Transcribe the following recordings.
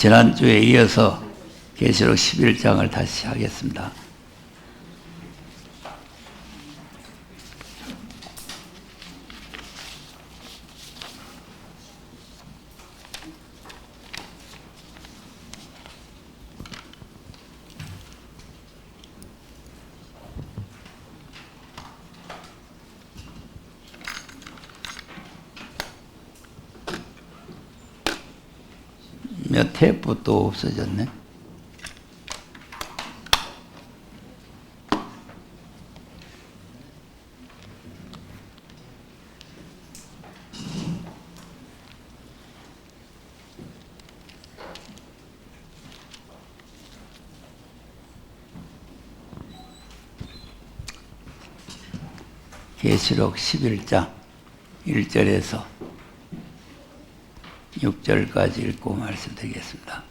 지난주에 이어서 계시록 11장을 다시 하겠습니다. 몇 테이프 또 없어졌네. 계시록 11장 1절에서 6절까지 읽고 말씀드리겠습니다.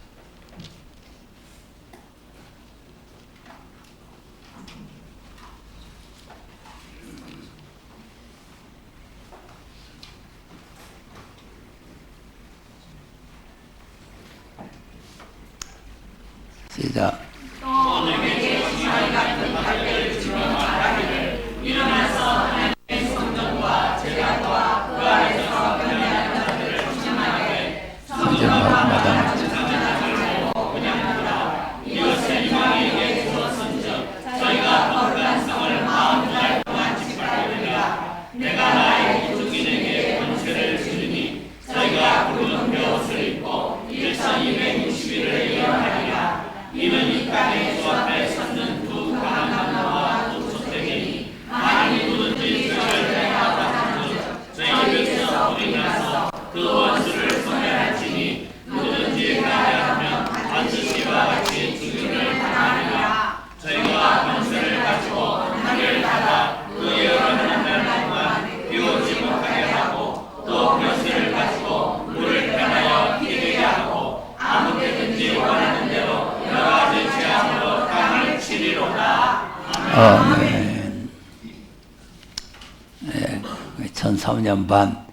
시작. 아멘. 네, 전 3년 반,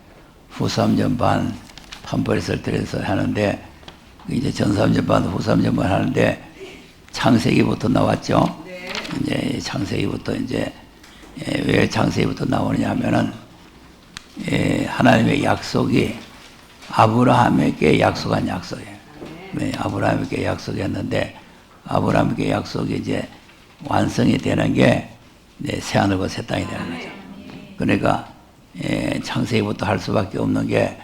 후 3년 반 판벌에서 들여서 하는데, 이제 전 3년 반, 후 3년 반 하는데, 창세기부터 나왔죠? 네. 이제 창세기부터 이제, 왜 창세기부터 나오느냐 하면은, 하나님의 약속이 아브라함에게 약속한 약속이에요. 네, 아브라함에게 약속했는데, 아브라함에게 약속이 이제 완성이 되는 게 새하늘과 새 땅이 되는 거죠. 그러니까 창세기부터 할 수밖에 없는 게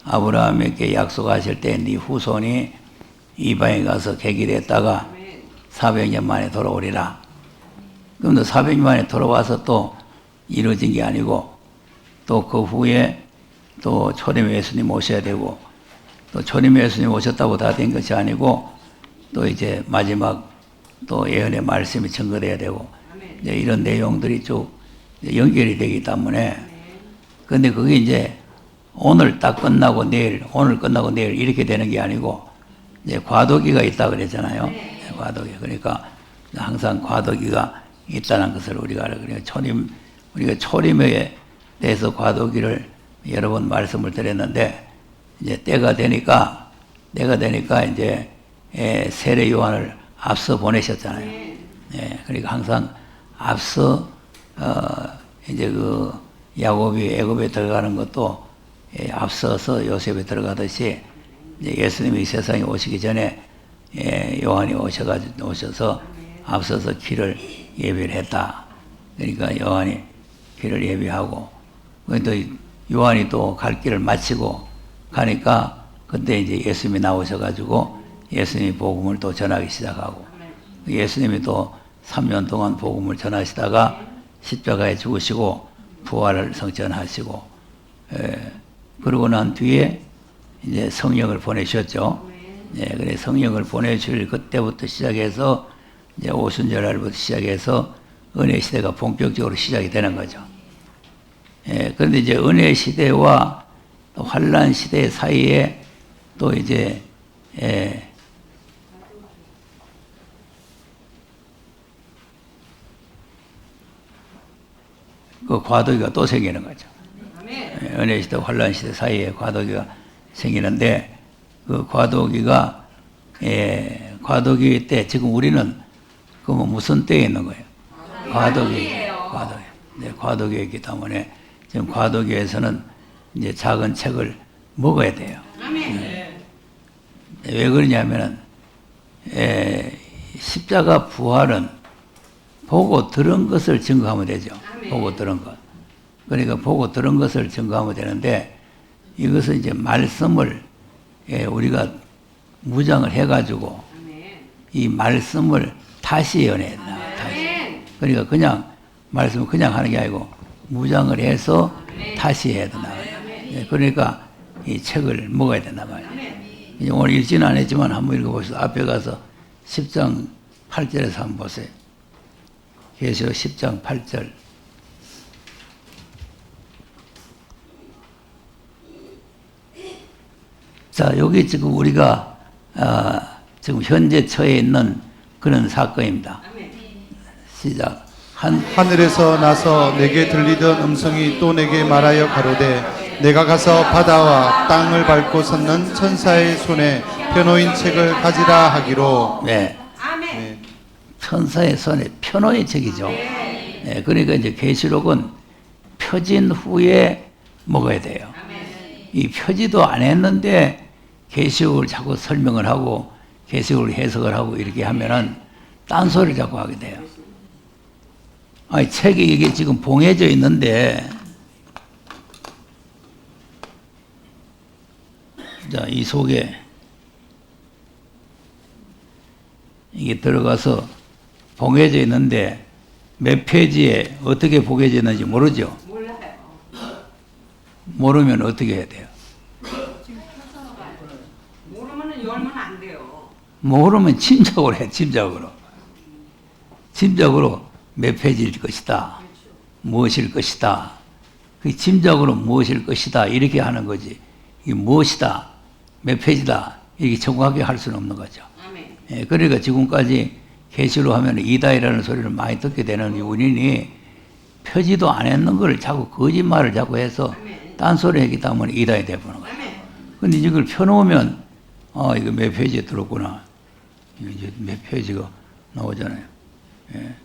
아브라함에게 약속하실 때 네 후손이 이방에 가서 개길했다가 400년 만에 돌아오리라. 그럼 400년 만에 돌아와서 또 이루어진 게 아니고 또 그 후에 또 초림 예수님 오셔야 되고 또 초림 예수님 오셨다고 다 된 것이 아니고 또 이제 마지막 또 예언의 말씀이 증거돼야 되고 이제 이런 내용들이 쭉 연결이 되기 때문에 근데 그게 이제 오늘 딱 끝나고 내일 오늘 끝나고 내일 이렇게 되는 게 아니고 이제 과도기가 있다 그랬잖아요. 과도기. 그러니까 항상 과도기가 있다는 것을 우리가 알아요. 그러니까 우리가 초림에 대해서 과도기를 여러 번 말씀을 드렸는데 이제 때가 되니까 이제 세례 요한을 앞서 보내셨잖아요. 그러니까 항상 앞서 이제 그 야곱이 애굽에 들어가는 것도 앞서서 요셉에 들어가듯이 이제 예수님이 이 세상에 오시기 전에 요한이 오셔서 앞서서 길을 예비를 했다. 그러니까 요한이 길을 예비하고 또 요한이 또 갈 길을 마치고 가니까 그때 이제 예수님이 나오셔가지고 예수님이 복음을 또 전하기 시작하고 예수님이 또 3년 동안 복음을 전하시다가 십자가에 죽으시고 부활을 성전하시고 그러고 난 뒤에 이제 성령을 보내셨죠. 그래 성령을 보내실 그때부터 시작해서 이제 오순절날부터 시작해서 은혜 시대가 본격적으로 시작이 되는 거죠. 그런데 이제 은혜 시대와 또 환란 시대 사이에 또 이제 그 과도기가 또 생기는 거죠. 은혜 시대, 환란 시대 사이에 과도기가 생기는데 그 과도기가 과도기 때 지금 우리는 그 뭐 무슨 때에 있는 거예요? 과도기. 네, 과도기에 있기 때문에 지금 과도기에서는 이제 작은 책을 먹어야 돼요. 왜 그러냐면은 십자가 부활은 보고 들은 것을 증거하면 되죠. 보고 들은 것. 그러니까 보고 들은 것을 증거하면 되는데 이것은 이제 말씀을 우리가 무장을 해가지고 이 말씀을 다시 연해야 된다. 다시. 그러니까 그냥 말씀을 그냥 하는 게 아니고 무장을 해서 다시 해야 된다. 그러니까 이 책을 먹어야 된단 말이에요. 오늘 읽지는 안 했지만 한번 읽어보시죠. 앞에 가서 10장 8절에서 한번 보세요. 계시록 10장 8절. 자, 여기 지금 우리가 지금 현재 처해 있는 그런 사건입니다. 시작. 하늘에서 나서 내게 들리던 음성이 또 내게 말하여 가로되 내가 가서 바다와 땅을 밟고 섰는 천사의 손에 펴놓인 책을 가지라 하기로. 네. 네. 천사의 손에 펴놓인 책이죠. 네, 그러니까 이제 계시록은 펴진 후에 먹어야 돼요. 이 펴지도 안 했는데 계시록을 자꾸 설명을 하고 계시록을 해석을 하고 이렇게 하면은 딴소리를 자꾸 하게 돼요. 아니, 책이 이게 지금 봉해져 있는데, 자, 이 속에 이게 들어가서 봉해져 있는데 몇 페이지에 어떻게 봉해져 있는지 모르죠? 몰라요. 모르면 어떻게 해야 돼요? 모르면은 열면 안 돼요. 모르면 짐작으로 해, 짐작으로. 짐작으로 몇 페이지일 것이다. 무엇일 것이다. 그 짐작으로 무엇일 것이다. 이렇게 하는 거지. 이게 무엇이다. 몇 페이지다. 이렇게 정확하게 할 수는 없는 거죠. 아멘. 예, 그러니까 지금까지 계시로 하면 이다이라는 소리를 많이 듣게 되는 이 원인이 펴지도 안 했는 걸 자꾸 거짓말을 자꾸 해서 딴소리 했기 때문에 이다이 돼버리는 거예요. 근데 이걸 펴놓으면 이거 몇 페이지에 들었구나. 이거 이제 몇 페이지가 나오잖아요. 예,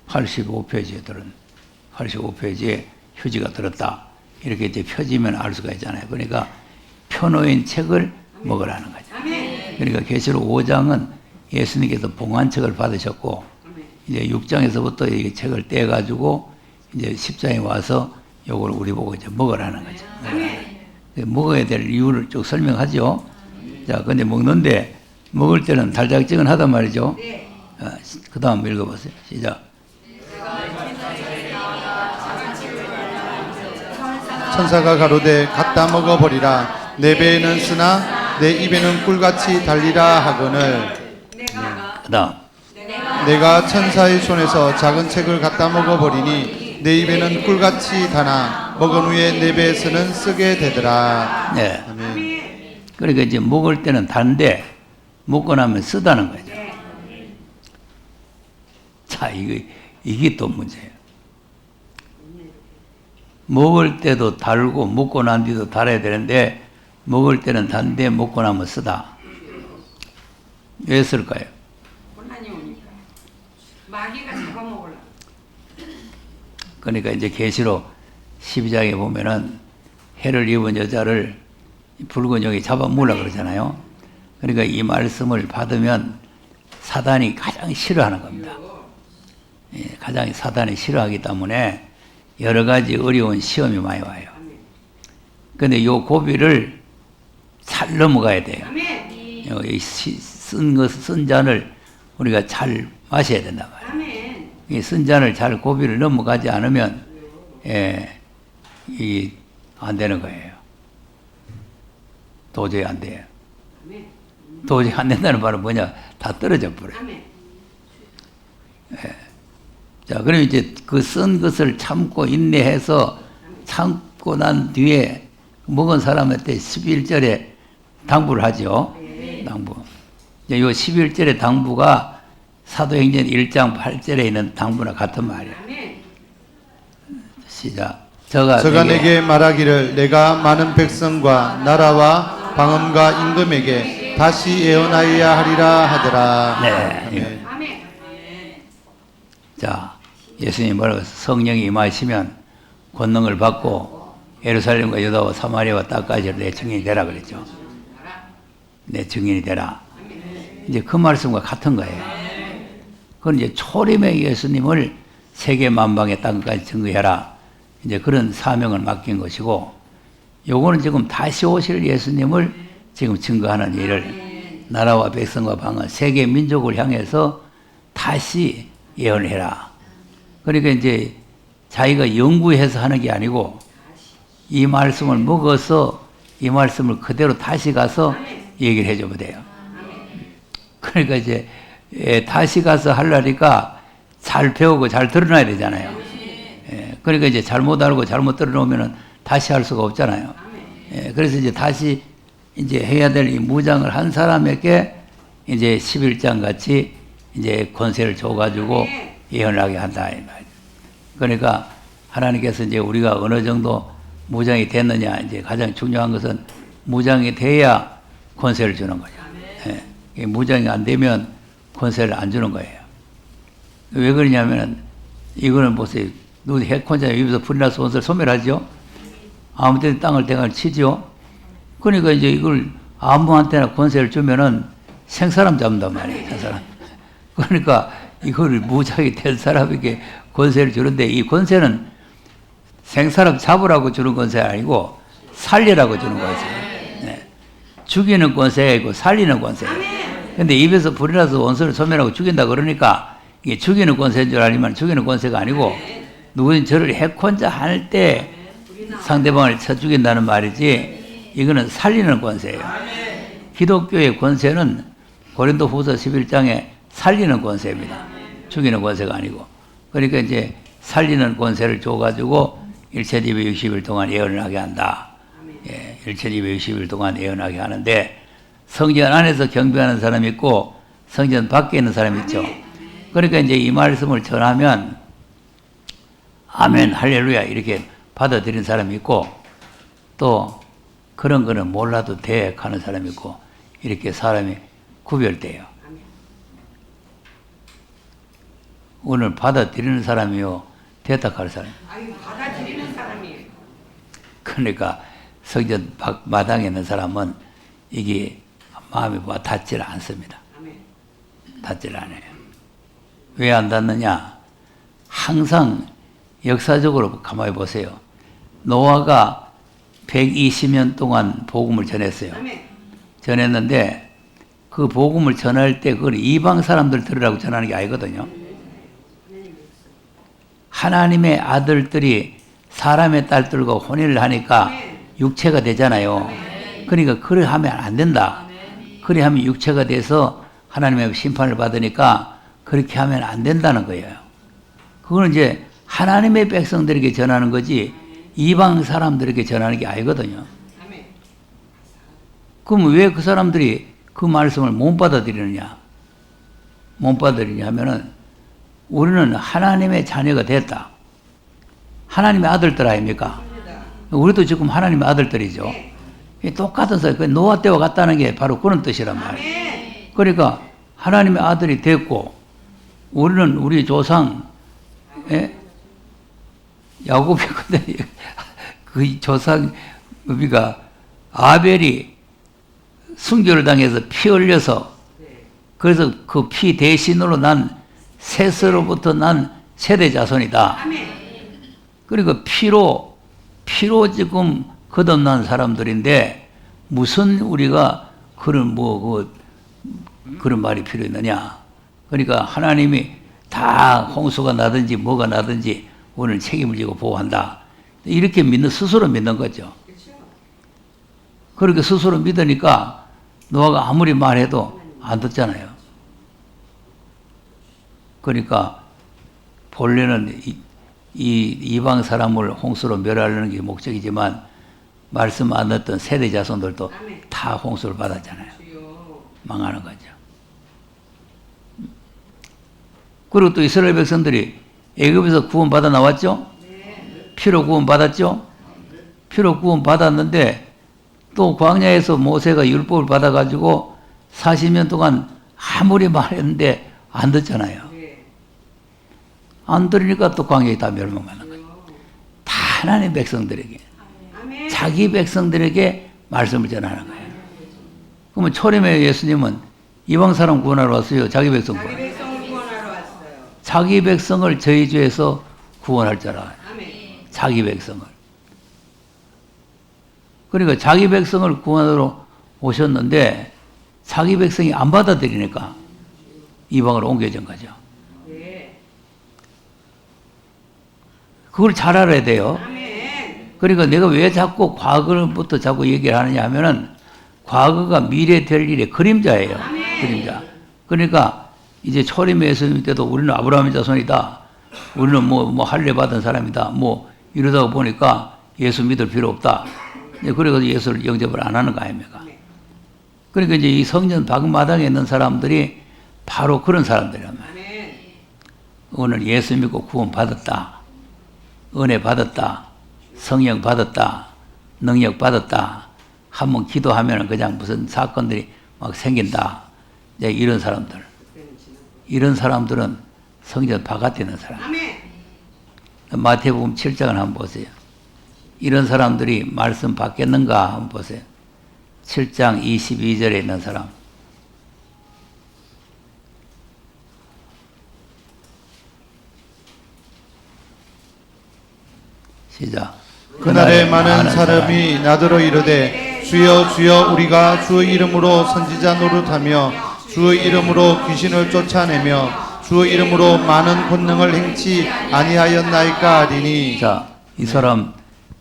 85페이지에 들은 85페이지에 휴지가 들었다. 이렇게 이제 펴지면 알 수가 있잖아요. 그러니까 펴놓인 책을 먹으라는 거죠. 그러니까 계시록 5장은 예수님께서 봉안책을 받으셨고 이제 6장에서부터 이 책을 떼가지고 이제 10장에 와서 요걸 우리 보고 이제 먹으라는 거죠. 먹어야 될 이유를 쭉 설명하죠. 자, 근데 먹는데 먹을 때는 달짝지근하단 말이죠. 그 다음 읽어보세요. 시작. 천사가 가로되 갖다 먹어버리라. 내 배에는 쓰나 내 입에는 꿀같이 달리라 하거늘. 그 다음. 내가 천사의 손에서 작은 책을 갖다 먹어버리니 내 입에는 꿀같이 다나 먹은 후에 내 배에서는 쓰게 되더라. 네. 아멘. 그러니까 이제 먹을 때는 단데 먹고 나면 쓰다는 거죠. 자, 이게 또 문제예요. 먹을 때도 달고 먹고 난 뒤도 달아야 되는데 먹을 때는 단데 먹고 나면 쓰다. 왜 쓸까요? 혼란이 오니까. 마귀가 잡아먹으려고. 그러니까 이제 계시록 12장에 보면은 해를 입은 여자를 붉은 영이 잡아먹으려고 그러잖아요. 그러니까 이 말씀을 받으면 사단이 가장 싫어하는 겁니다. 가장 사단이 싫어하기 때문에 여러 가지 어려운 시험이 많이 와요. 근데 요 고비를 잘 넘어가야 돼요. 쓴 잔을 우리가 잘 마셔야 된단 말이에요. 이 쓴 잔을 잘 고비를 넘어가지 않으면 안 되는 거예요. 도저히 안 돼요. 도저히 안 된다는 말은 뭐냐? 다 떨어져 버려요. 자, 그럼 이제 그 쓴 것을 참고 인내해서 참고 난 뒤에 먹은 사람한테 11절에 당부를 하죠. 당부. 이제 요 11절의 당부가 사도행전 1장 8절에 있는 당부나 같은 말이에요. 시작. 저가 내게 말하기를 내가 많은 백성과 나라와 방언과 임금에게 다시 예언하여야 하리라 하더라. 네. 아멘. 아멘. 자, 예수님 뭐라고 성령이 임하시면 권능을 받고 예루살렘과 유다와 사마리아와 땅까지 내 증인이 되라 그랬죠. 내 증인이 되라. 이제 그 말씀과 같은 거예요. 그건 이제 초림의 예수님을 세계 만방의 땅까지 증거해라. 이제 그런 사명을 맡긴 것이고, 요거는 지금 다시 오실 예수님을 지금 증거하는 일을 나라와 백성과 방언 세계 민족을 향해서 다시 예언을 해라. 그러니까 이제 자기가 연구해서 하는 게 아니고 이 말씀을 먹어서 이 말씀을 그대로 다시 가서 얘기를 해주면 돼요. 그러니까 이제 다시 가서 하려니까 잘 배우고 잘 들어놔야 되잖아요. 그러니까 이제 잘못 알고 잘못 들어놓으면 다시 할 수가 없잖아요. 그래서 이제 다시 이제 해야 될 이 무장을 한 사람에게 이제 11장 같이 이제 권세를 줘가지고 예언을 하게 한다. 이 말이에요. 그러니까 하나님께서 이제 우리가 어느 정도 무장이 됐느냐, 이제 가장 중요한 것은 무장이 돼야 권세를 주는 거죠. 무장이 안 되면 권세를 안 주는 거예요. 왜 그러냐면 이거는 보세요. 누구 해권자 입에서 불이 나서 원수를 소멸하죠. 아무 때나 땅을 대갈 치죠. 그러니까 이제 이걸 아무한테나 권세를 주면은 생사람 잡는단 말이에요. 생사람. 그러니까 이거를 무장이 된 사람에게 권세를 주는데 이 권세는 생사람 잡으라고 주는 권세가 아니고 살리라고 주는 권세예요. 네. 죽이는 권세이고 살리는 권세예요. 근데 입에서 불이 나서 원수를 소멸하고 죽인다 그러니까 이게 죽이는 권세인 줄 알지만 죽이는 권세가 아니고 누구든 저를 해코자 할 때 상대방을 쳐 죽인다는 말이지 이거는 살리는 권세예요. 기독교의 권세는 고린도 후서 11장에 살리는 권세입니다. 죽이는 권세가 아니고. 그러니까 이제 살리는 권세를 줘가지고 1260일 동안 예언을 하게 한다. 1260일 동안 예언하게 하는데 성전 안에서 경배하는 사람이 있고 성전 밖에 있는 사람이 있죠. 그러니까 이제 이 말씀을 전하면 아멘 할렐루야 이렇게 받아들이는 사람이 있고 또 그런 거는 몰라도 돼 하는 사람이 있고 이렇게 사람이 구별돼요. 오늘 받아들이는 사람이요 대탁할 사람. 아유, 받아들이는 사람이에요. 그러니까 성전 마당에 있는 사람은 이게 마음이 닿질 않습니다. 닿질 않아요. 왜 안 닿느냐? 항상 역사적으로 가만히 보세요. 노아가 120년 동안 복음을 전했어요. 전했는데 그 복음을 전할 때 그걸 이방 사람들 들으라고 전하는 게 아니거든요. 하나님의 아들들이 사람의 딸들과 혼인을 하니까 육체가 되잖아요. 그러니까 그래 하면 안 된다. 그래 하면 육체가 돼서 하나님의 심판을 받으니까 그렇게 하면 안 된다는 거예요. 그거는 이제 하나님의 백성들에게 전하는 거지 이방 사람들에게 전하는 게 아니거든요. 그럼 왜 그 사람들이 그 말씀을 못 받아들이느냐? 못 받아들이냐 하면은 우리는 하나님의 자녀가 됐다. 하나님의 아들들 아닙니까? 우리도 지금 하나님의 아들들이죠. 똑같은 소리. 노아 때와 같다는 게 바로 그런 뜻이란 말이에요. 그러니까 하나님의 아들이 됐고 우리는 우리 조상 야곱이 근데 그 조상 우리가 아벨이 순교를 당해서 피 흘려서 그래서 그 피 대신으로 난 셋으로부터 난 세대 자손이다. 그리고 피로 지금 거듭난 사람들인데 무슨 우리가 그런 그런 말이 필요 있느냐? 그러니까 하나님이 다 홍수가 나든지 뭐가 나든지 오늘 책임을 지고 보호한다. 이렇게 스스로 믿는 거죠. 그렇게 스스로 믿으니까 노아가 아무리 말해도 안 듣잖아요. 그러니까 본래는 이 이방 사람을 홍수로 멸하려는 게 목적이지만 말씀 안 듣던 세대 자손들도 다 홍수를 받았잖아요. 망하는 거죠. 그리고 또 이스라엘 백성들이 애굽에서 구원받아 나왔죠? 피로 구원받았죠? 피로 구원받았는데 또 광야에서 모세가 율법을 받아가지고 40년 동안 아무리 말했는데 안 듣잖아요. 네. 안 들으니까 또 광야에 다 멸망하는 거예요. 다 하나님의 백성들에게, 아멘. 자기 백성들에게 말씀을 전하는 거예요. 그러면 초림의 예수님은 이방 사람 구원하러 왔어요? 자기 백성 자기 구원. 백성을 구원하러 왔어요. 자기 백성을 저희 죄에서 구원할 줄 알아요. 아멘. 자기 백성을. 그러니까 자기 백성을 구원하러 오셨는데 자기 백성이 안 받아들이니까 이방으로 옮겨진 거죠. 네. 그걸 잘 알아야 돼요. 아멘. 그러니까 내가 왜 자꾸 과거부터 자꾸 얘기를 하느냐 하면은 과거가 미래 될 일의 그림자예요. 그림자. 그러니까 이제 초림의 예수님 때도 우리는 아브라함의 자손이다. 우리는 뭐 할례 받은 사람이다. 뭐 이러다가 보니까 예수 믿을 필요 없다. 그래서 예수를 영접을 안 하는 거 아닙니까? 그러니까 이제 이 성전 방마당에 있는 사람들이 바로 그런 사람들이란 말이에요. 아멘. 오늘 예수 믿고 구원 받았다. 은혜 받았다. 성령 받았다. 능력 받았다. 한번 기도하면 그냥 무슨 사건들이 막 생긴다. 이제 이런 사람들. 이런 사람들은 성전 바깥에 있는 사람. 아멘. 마태복음 7장을 한번 보세요. 이런 사람들이 말씀 받겠는가 한번 보세요. 7장 22절에 있는 사람. 시작. 그날에 많은 사람이 나더러 이르되 주여 주여 우리가 주의 이름으로 선지자 노릇하며 주의 이름으로 귀신을 쫓아내며 주의 이름으로 많은 권능을 행치 아니하였나이까 하리니. 자, 이 사람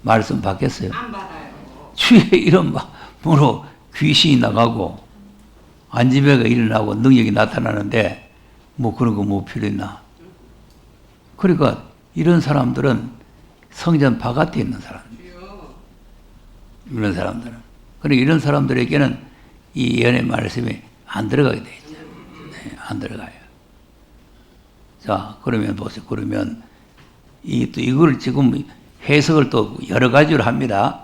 말씀 받겠어요? 안 받아요. 주의 이름으로 귀신이 나가고 안지배가 일어나고 능력이 나타나는데 뭐 그런 거 뭐 필요 있나? 그러니까 이런 사람들은 성전 바깥에 있는 사람. 이런 사람들은. 그러니까 이런 사람들에게는 이 예언의 말씀이 안 들어가게 돼 있죠. 네, 안 들어가요. 자, 그러면 보세요. 그러면 이걸 지금 해석을 또 여러 가지로 합니다.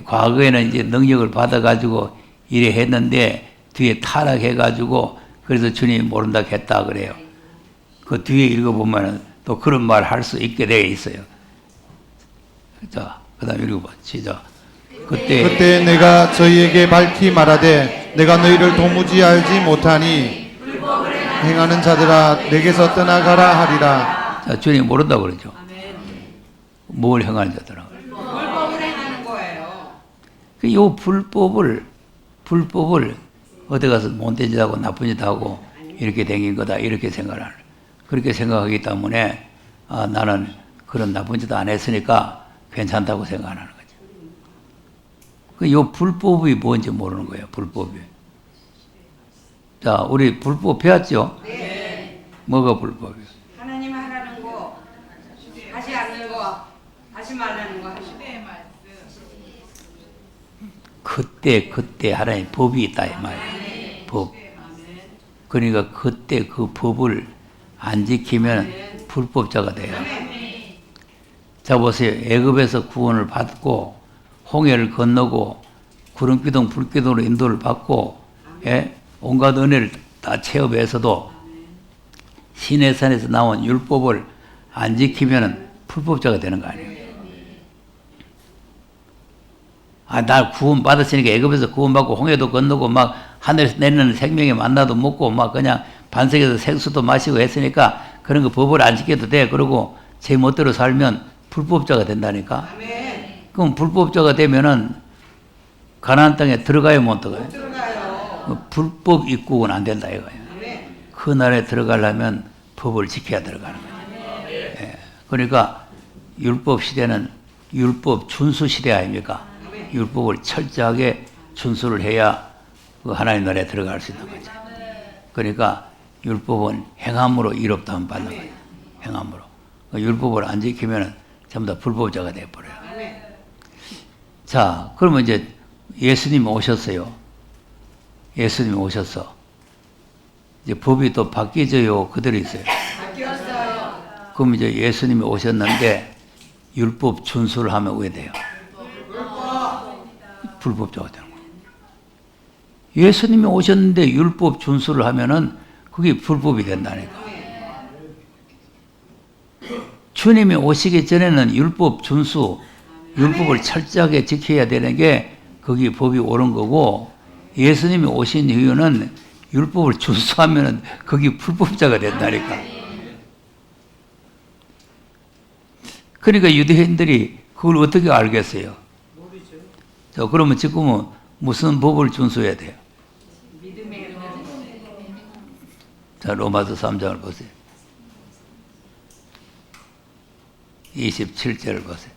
과거에는 이제 능력을 받아가지고 이래 했는데 뒤에 타락해가지고 그래서 주님이 모른다 했다 그래요. 그 뒤에 읽어보면 또 그런 말 할 수 있게 되어 있어요. 자, 그 다음 읽어봐. 시작. 그때 내가 저희에게 밝히 말하되 내가 너희를 도무지 알지 못하니 행하는 자들아 내게서 떠나가라 하리라. 자, 주님이 모른다고 그러죠. 뭘 행하는 자들아. 불법을 행하는 거예요. 이 불법을 어디 가서 못된 짓하고 나쁜 짓하고 이렇게 댕긴 거다 이렇게 생각을 하는. 그렇게 생각하기 때문에 나는 그런 나쁜 짓 안 했으니까 괜찮다고 생각하는 거죠. 이 불법이 뭔지 모르는 거예요. 불법이. 자, 우리 불법 배웠죠? 네. 뭐가 불법이에요? 하나님 하라는 거, 하지 않는 거, 하지 말라는 거 하시고. 그때 하나님 법이 있다 이 말이에요. 법. 그러니까 그때 그 법을 안 지키면 불법자가 돼요. 자 보세요. 애굽에서 구원을 받고 홍해를 건너고 구름기둥 불기둥으로 인도를 받고 온갖 은혜를 다 체험해서도 시내산에서 나온 율법을 안 지키면 불법자가 되는 거 아니에요. 나 구원 받았으니까 애굽에서 구원받고 홍해도 건너고 막 하늘에서 내리는 생명의 만나도 먹고 막 그냥 반석에서 생수도 마시고 했으니까 그런 거 법을 안 지켜도 돼. 그러고 제 멋대로 살면 불법자가 된다니까. 그럼 불법자가 되면은 가나안 땅에 들어가요, 못 들어가요? 들어가요. 불법 입국은 안 된다 이거예요. 그 나라에 들어가려면 법을 지켜야 들어가는 거예요. 예. 그러니까 율법 시대는 율법 준수 시대 아닙니까? 율법을 철저하게 준수를 해야 그 하나님 나라에 들어갈 수 있는 거죠. 그러니까 율법은 행함으로 이롭다함 받는 거예요. 행함으로. 율법을 안 지키면 전부 다 불법자가 되어버려요. 자, 그러면 이제 예수님이 오셨어요. 예수님이 오셨어. 이제 법이 또 바뀌어져요. 그대로 있어요. 바뀌었어요. 그럼 이제 예수님이 오셨는데 율법 준수를 하면 왜 돼요? 불법자가 되는 거예요. 예수님이 오셨는데 율법 준수를 하면은 그게 불법이 된다니까. 주님이 오시기 전에는 율법 준수, 율법을 철저하게 지켜야 되는 게 그게 법이 옳은 거고, 예수님이 오신 이유는 율법을 준수하면은 그게 불법자가 된다니까. 그러니까 유대인들이 그걸 어떻게 알겠어요? 자, 그러면 지금은 무슨 법을 준수해야 돼요? 자, 로마서 3장을 보세요. 27절을 보세요.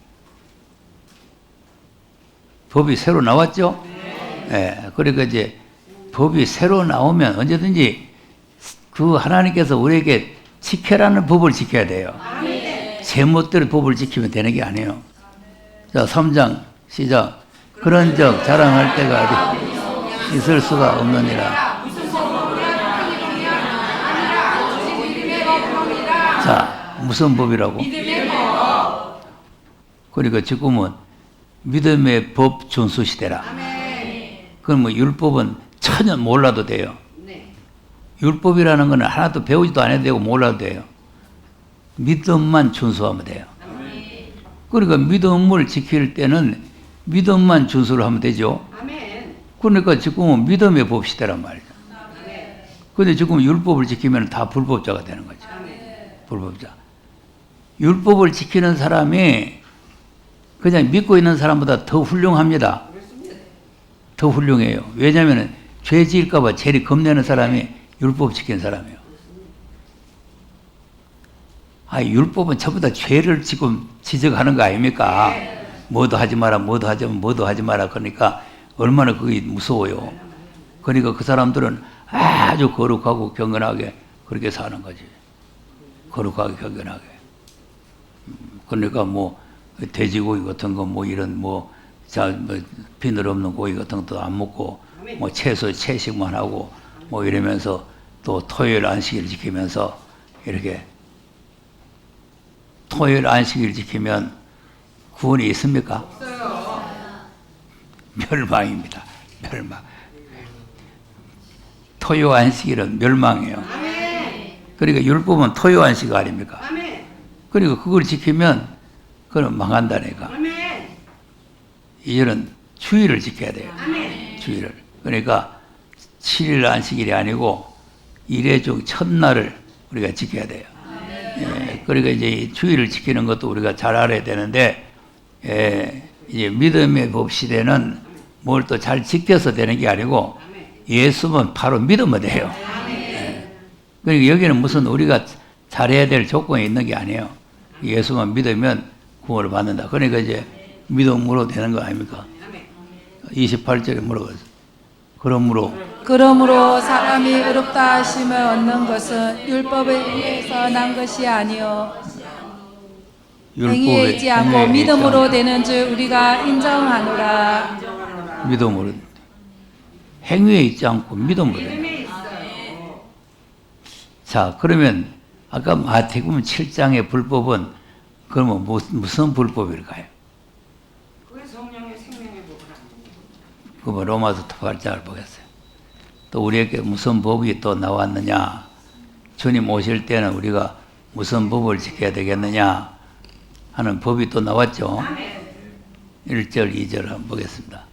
법이 새로 나왔죠? 네. 그러니까 이제 법이 새로 나오면 언제든지 그 하나님께서 우리에게 지켜라는 법을 지켜야 돼요. 제 멋대로 법을 지키면 되는 게 아니에요. 자, 3장 시작. 그런즉 자랑할 때가 있을 수가 없느니라. 자, 무슨 법이라고? 그러니까 지금은 믿음의 법 준수 시대라. 그럼 뭐 율법은 전혀 몰라도 돼요. 율법이라는 거는 하나도 배우지도 않아도 되고 몰라도 돼요. 믿음만 준수하면 돼요. 그러니까 믿음을 지킬 때는 믿음만 준수를 하면 되죠. 그러니까 지금은 믿음의 법 시대란 말이죠. 그런데 지금 율법을 지키면 다 불법자가 되는 거죠. 불법자. 율법을 지키는 사람이 그냥 믿고 있는 사람보다 더 훌륭합니다. 더 훌륭해요. 왜냐하면 죄 지을까 봐 제일 겁내는 사람이 율법 지킨 사람이에요. 율법은 전부 다 죄를 지금 지적하는 거 아닙니까? 뭐도 하지 마라, 뭐도 하지 마라. 그러니까 얼마나 그게 무서워요. 그러니까 그 사람들은 아주 거룩하고 경건하게 그렇게 사는 거지. 거룩하게 경건하게. 그러니까 뭐 돼지고기 같은 거 뭐 이런 비늘 없는 고기 같은 것도 안 먹고 뭐 채식만 하고 뭐 이러면서 또 토요일 안식일 지키면서 이렇게 토요일 안식일 지키면 구원이 있습니까? 없어요. 멸망입니다. 멸망. 토요 안식일은 멸망이에요. 그러니까 율법은 토요 안식 아닙니까? 그러니까 그걸 지키면 그건 망한다니까. 이제는 주일을 지켜야 돼요. 주일을. 그러니까 7일 안식일이 아니고 1회 중 첫날을 우리가 지켜야 돼요. 예, 그러니까 이제 주일을 지키는 것도 우리가 잘 알아야 되는데, 이제 믿음의 법 시대는 뭘 또 잘 지켜서 되는 게 아니고 예수만 바로 믿으면 돼요. 그러니까 여기는 무슨 우리가 잘해야 될 조건이 있는 게 아니에요. 예수만 믿으면 구원을 받는다. 그러니까 이제 믿음으로 되는 거 아닙니까? 28절에 물어봤어요. 그러므로 사람이 의롭다 하심을 얻는 것은 율법에 의해서 난 것이 아니요 행위에 있지 않고 믿음으로 되는 줄 우리가 인정하노라. 믿음으로. 행위에 있지 않고 믿음으로 되는. 자, 그러면 아까 마태복음 7장의 불법은 그러면 무슨 불법일까요? 성령의 생명의 법을 그 뭐 로마서 8장을 보겠어요. 또 우리에게 무슨 법이 또 나왔느냐? 주님 오실 때는 우리가 무슨 법을 지켜야 되겠느냐 하는 법이 또 나왔죠. 1절, 2절 한번 보겠습니다.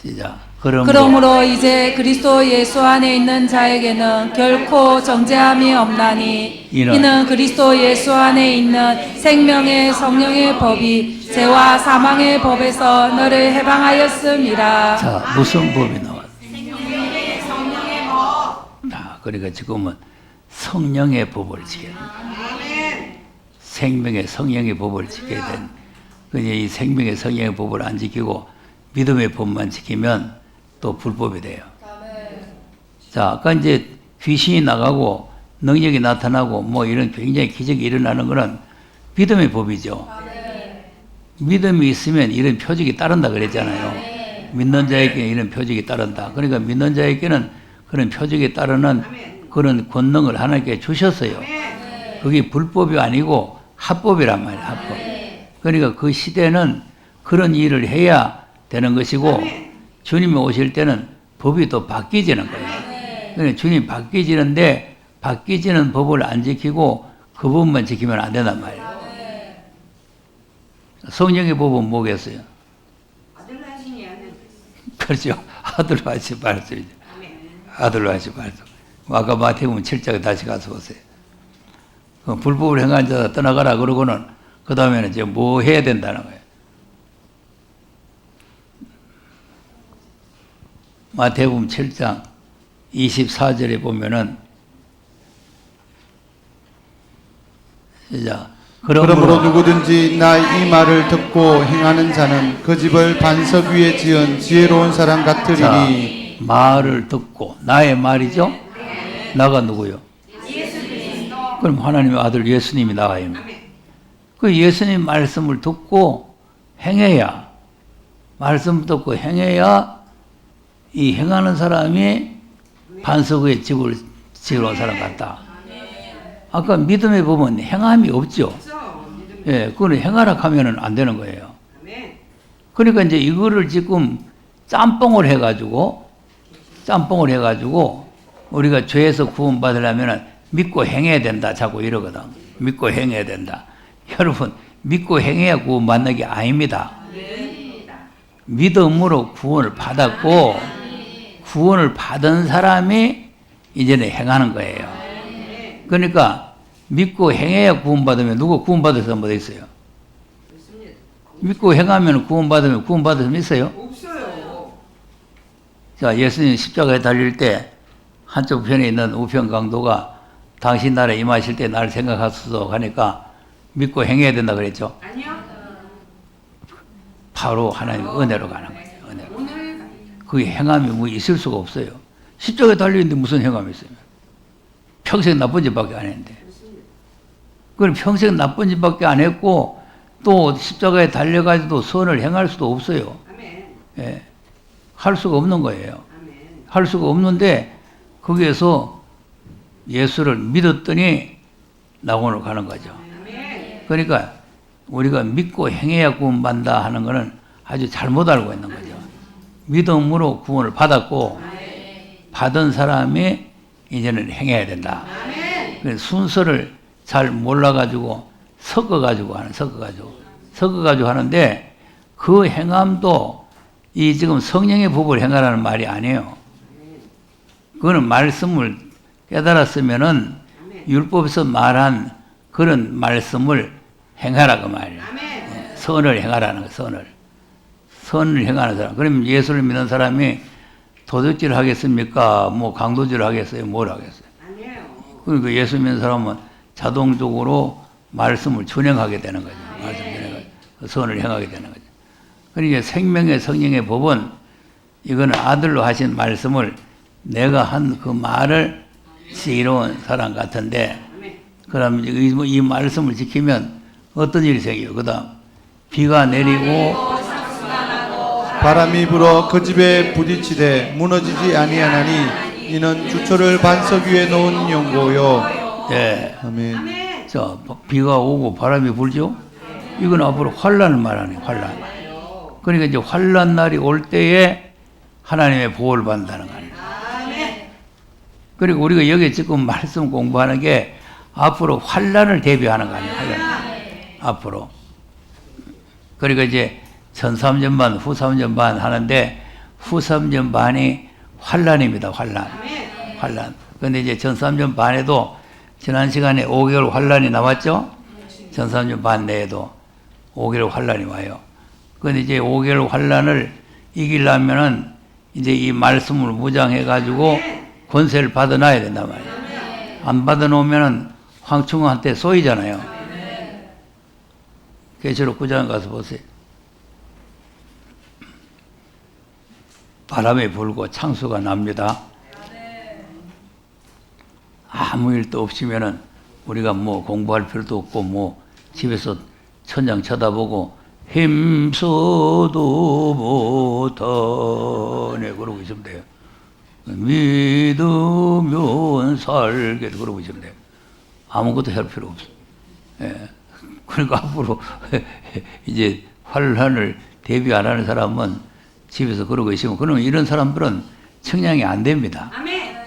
시작. 그러므로 이제 그리스도 예수 안에 있는 자에게는 결코 정죄함이 없나니 이는 그리스도 예수 안에 있는 생명의 성령의 법이 죄와 사망의 법에서 너를 해방하였음이라. 자, 무슨 법이 나왔어요? 생명의 성령의 법. 자, 그러니까 지금은 성령의 법을 지켜야 돼. 생명의 성령의 법을 지켜야 돼. 그냥 이 생명의 성령의 법을 안 지키고 믿음의 법만 지키면 또 불법이 돼요. 자, 아까 이제 귀신이 나가고 능력이 나타나고 뭐 이런 굉장히 기적이 일어나는 거는 믿음의 법이죠. 믿음이 있으면 이런 표적이 따른다 그랬잖아요. 믿는 자에게 이런 표적이 따른다. 그러니까 믿는 자에게는 그런 표적이 따르는 그런 권능을 하나님께 주셨어요. 그게 불법이 아니고 합법이란 말이에요. 합법. 그러니까 그 시대는 그런 일을 해야 되는 것이고 주님이 오실 때는 법이 또 바뀌지는 거예요. 그러니까 주님 바뀌지는데 바뀌지는 법을 안 지키고 그 법만 지키면 안 된단 말이에요. 성령의 법은 뭐겠어요? 아들 하시니 아는. 그렇죠. 아들로 하시 말씀이죠. 아멘. 아들로 하시 말씀. 아까 마태복음 7장에 다시 가서 보세요. 그 불법을 행한 자 떠나가라 그러고는 그 다음에는 이제 뭐 해야 된다는 거예요. 마태복음 7장 24절에 보면은 시작. 그러므로 누구든지 나 이 말을 듣고 행하는 자는 그 집을 반석 위에 지은 지혜로운 사람 같으리니. 자, 말을 듣고 나의 말이죠? 나가 누구요? 그럼 하나님의 아들 예수님이 나가요. 그 예수님 말씀을 듣고 행해야 말씀 듣고 행해야 이 행하는 사람이 반석 위에 집을 지으러 온 사람 같다. 아까 믿음에 보면 행함이 없죠. 예, 그거는 행하라 하면은 안 되는 거예요. 아멘. 그러니까 이제 이거를 지금 짬뽕을 해가지고 우리가 죄에서 구원받으려면 믿고 행해야 된다. 자꾸 이러거든. 믿고 행해야 된다. 여러분, 믿고 행해야 구원받는 게 아닙니다. 믿음으로 구원을 받았고 구원을 받은 사람이 이제는 행하는 거예요. 그러니까 믿고 행해야 구원받으면 누구 구원받을 사람 어디 있어요? 믿고 행하면 구원받으면 구원받을 사람 있어요? 없어요. 자, 예수님 십자가에 달릴 때 한쪽 편에 있는 우편 강도가 당신 나라에 임하실 때 나를 생각하소서 하니까 믿고 행해야 된다 그랬죠? 아니요. 바로 하나님의 은혜로 가는 거예요. 은혜로. 오늘 그 행함이 뭐 있을 수가 없어요. 십자가에 달리는데 무슨 행함이 있어요? 평생 나쁜 짓밖에 안 했는데. 그럼 평생 나쁜 짓밖에 안 했고 또 십자가에 달려가지고 선을 행할 수도 없어요. 아멘. 예. 할 수가 없는 거예요. 아멘. 할 수가 없는데 거기에서 예수를 믿었더니 낙원으로 가는 거죠. 아멘. 그러니까 우리가 믿고 행해야 구원받는다 하는 것은 아주 잘못 알고 있는 거죠. 믿음으로 구원을 받았고 받은 사람이 이제는 행해야 된다. 그래서 순서를 잘 몰라가지고 섞어가지고 하는데 그 행함도 이 지금 성령의 법을 행하라는 말이 아니에요. 그거는 말씀을 깨달았으면은 율법에서 말한 그런 말씀을 행하라 그 말이에요. 예, 선을 행하라는 거, 선을 행하는 사람. 그러면 예수를 믿는 사람이 도둑질 하겠습니까? 뭐 강도질 하겠어요? 뭘 하겠어요? 아니에요. 그러니까 예수 믿는 사람은 자동적으로 말씀을 준행하게 되는 거죠. 말씀 준행하게, 선을 행하게 되는 거죠. 그러니까 생명의 성령의 법은 이거는 아들로 하신 말씀을 내가 한 그 말을 지혜로운 사람 같은데 그럼 이 말씀을 지키면 어떤 일이 생겨요? 그 다음 비가 내리고 바람이 불어 그 집에 부딪히되 무너지지 아니하나니 이는 주초를 반석 위에 놓은 연고요. 예. 아멘. 자, 비가 오고 바람이 불죠? 이건 앞으로 환란을 말하네, 환란. 그러니까 이제 환란 날이 올 때에 하나님의 보호를 받는다는 거 아니에요. 그리고 우리가 여기 지금 말씀 공부하는 게 앞으로 환란을 대비하는 거 아니에요, 환란. 앞으로. 그러니까 이제 전 3년 반, 후 3년 반 하는데 후 3년 반이 환란입니다, 환란. 환란. 근데 이제 전 3년 반에도 지난 시간에 5개월 환란이 나왔죠? 전 3년 반 내에도 5개월 환란이 와요. 근데 이제 5개월 환란을 이기려면은 이제 이 말씀을 무장해가지고 권세를 받아놔야 된단 말이에요. 안 받아놓으면은 황충한테 쏘이잖아요. 계시록 9장 가서 보세요. 바람이 불고 창수가 납니다. 아무 일도 없으면은 우리가 뭐 공부할 필요도 없고 뭐 집에서 천장 쳐다보고 힘써도 못하네 그러고 있으면 돼요. 믿으면 살게 그러고 있으면 돼요. 아무것도 할 필요 없어. 예. 그러니까 앞으로 이제 환란을 대비 안 하는 사람은 집에서 그러고 있으면 그러면 이런 사람들은 청량이 안 됩니다. 아멘.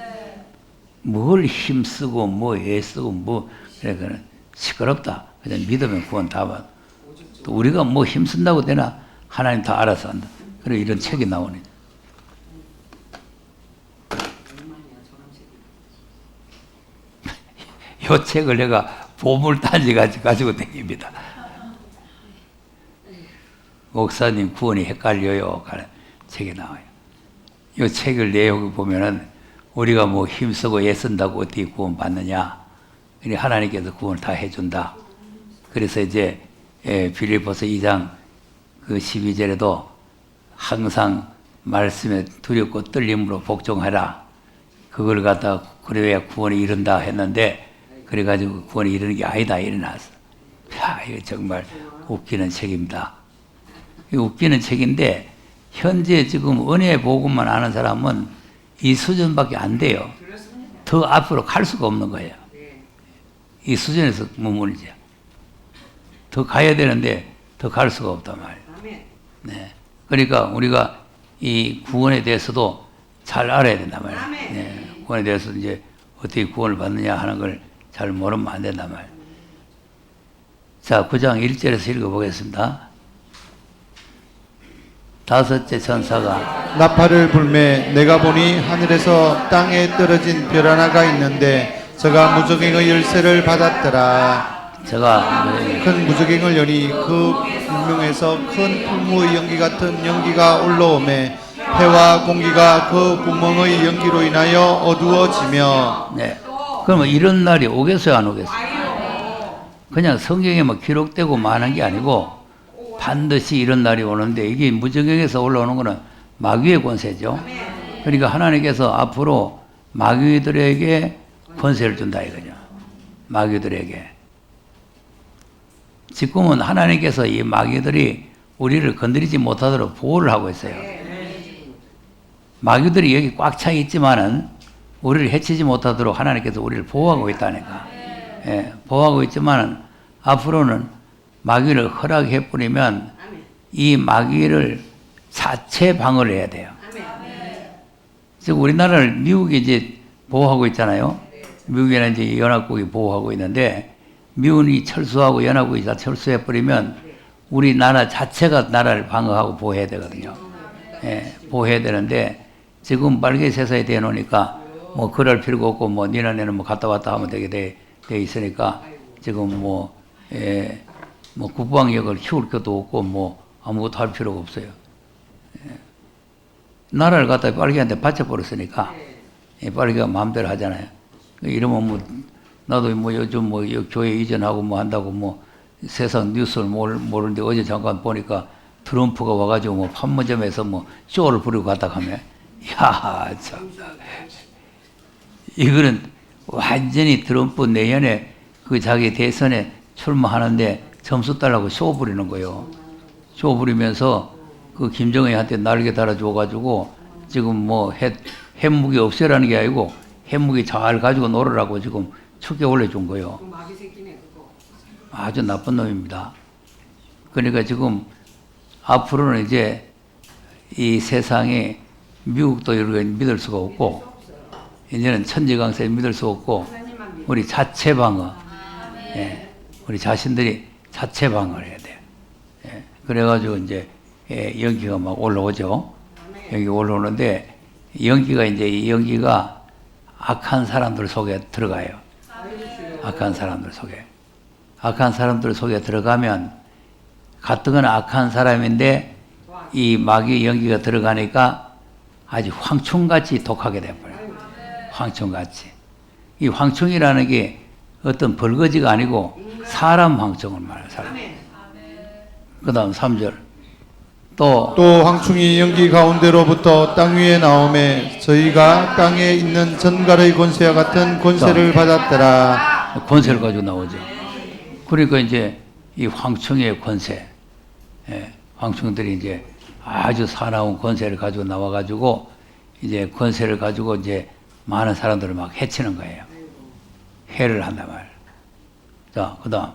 뭘 힘쓰고 뭐 애쓰고 뭐 그래 시끄럽다. 그냥 믿으면 구원 다 받아. 또 우리가 뭐 힘쓴다고 되나? 하나님 다 알아서 한다. 그리고 이런 책이 나오네. 이 책을 내가 보물단지 가지고 다닙니다. 목사님 구원이 헷갈려요. 하는 책이 나와요. 이 책을 내용을 보면은 우리가 뭐 힘쓰고 애쓴다고 어떻게 구원 받느냐? 하나님께서 구원을 다 해준다. 그래서 이제 빌립보서 2장 그 12절에도 항상 말씀에 두렵고 떨림으로 복종하라. 그걸 갖다 그래야 구원이 이른다 했는데 그래가지고 구원이 이르는 게 아니다 일어났어. 야, 이거 정말 웃기는 책입니다. 이거 웃기는 책인데 현재 지금 은혜 복음만 아는 사람은 이 수준밖에 안 돼요. 더 앞으로 갈 수가 없는 거예요. 이 수준에서 머무르죠. 더 가야 되는데 더 갈 수가 없단 말이에요. 네. 그러니까 우리가 이 구원에 대해서도 잘 알아야 된단 말이에요. 네. 구원에 대해서 이제 어떻게 구원을 받느냐 하는 걸 잘 모르면 안 된단 말이에요. 자, 9장 1절에서 읽어보겠습니다. 다섯째 천사가 나팔을 불매 내가 보니 하늘에서 땅에 떨어진 별 하나가 있는데 저가 무저갱의 열쇠를 받았더라. 제가 큰 무저갱을 여니 그 분명에서 큰 풀무의 연기 같은 연기가 올라오매 해와 공기가 그 구멍의 연기로 인하여 어두워지며. 네. 그러면 이런 날이 오겠어요, 안 오겠어요? 그냥 성경에만 기록되고 많은 게 아니고 반드시 이런 날이 오는데 이게 무저갱에서 올라오는 거는 마귀의 권세죠. 그러니까 하나님께서 앞으로 마귀들에게 권세를 준다 이거죠. 마귀들에게. 지금은 하나님께서 이 마귀들이 우리를 건드리지 못하도록 보호를 하고 있어요. 마귀들이 여기 꽉 차 있지만은 우리를 해치지 못하도록 하나님께서 우리를 보호하고 있다니까. 예, 보호하고 있지만은 앞으로는 마귀를 허락해 뿌리면 이 마귀를 자체 방어를 해야 돼요. 즉 우리나라를 미국이 이제 보호하고 있잖아요. 미국에는 이제 연합국이 보호하고 있는데 미군이 철수하고 연합국이 다 철수해 버리면 우리나라 자체가 나라를 방어하고 보호해야 되거든요. 예, 보호해야 되는데 지금 빨개 세상에 대놓으니까 뭐 그럴 필요가 없고 뭐 니네는 뭐 갔다 왔다 하면 되게 돼 있으니까 지금 뭐 국방력을 키울 것도 없고 뭐 아무것도 할 필요가 없어요. 예. 나라를 갖다 빨개한테 바쳐버렸으니까 빨개가 마음대로 하잖아요. 이러면 뭐 나도 뭐 요즘 뭐 교회 이전하고 뭐 한다고 뭐 세상 뉴스를 모르는데 어제 잠깐 보니까 트럼프가 와가지고 뭐 판문점에서 뭐 쇼를 부리고 갔다 가면 야 참. 이거는 완전히 트럼프 내년에 그 자기 대선에 출마하는데 점수 달라고 쇼 부리는 거예요. 쇼 부리면서 그 김정은한테 날개 달아줘가지고 지금 뭐 핵무기 없애라는 게 아니고 핵무기 잘 가지고 놀으라고 지금 축에 올려준 거예요. 아주 나쁜 놈입니다. 그러니까 지금 앞으로는 이제 이 세상에 미국도 이런 믿을 수가 없고 이제는 천지강세 믿을 수 없고 우리 자체 방어, 예, 우리 자신들이 자체 방어를 해야 돼요. 예, 그래가지고 이제 연기가 막 올라오죠. 여기 올라오는데 연기가 이제 이 연기가 악한 사람들 속에 들어가요. 악한 사람들 속에. 악한 사람들 속에 들어가면 가뜩은 악한 사람인데 이 마귀 연기가 들어가니까 아주 황충같이 독하게 돼버려요. 황충같이. 이 황충이라는 게 어떤 벌거지가 아니고 사람 황충을 말해요. 사람. 그 다음 3절. 또 황충이 연기 가운데로부터 땅 위에 나오매 저희가 땅에 있는 전갈의 권세와 같은 권세를 받았더라. 권세를 가지고 나오죠. 그러니까 이제 이 황충의 권세, 황충들이 이제 아주 사나운 권세를 가지고 나와가지고 이제 권세를 가지고 이제 많은 사람들을 막 해치는 거예요. 해를 한단 말이에요. 자, 그 다음.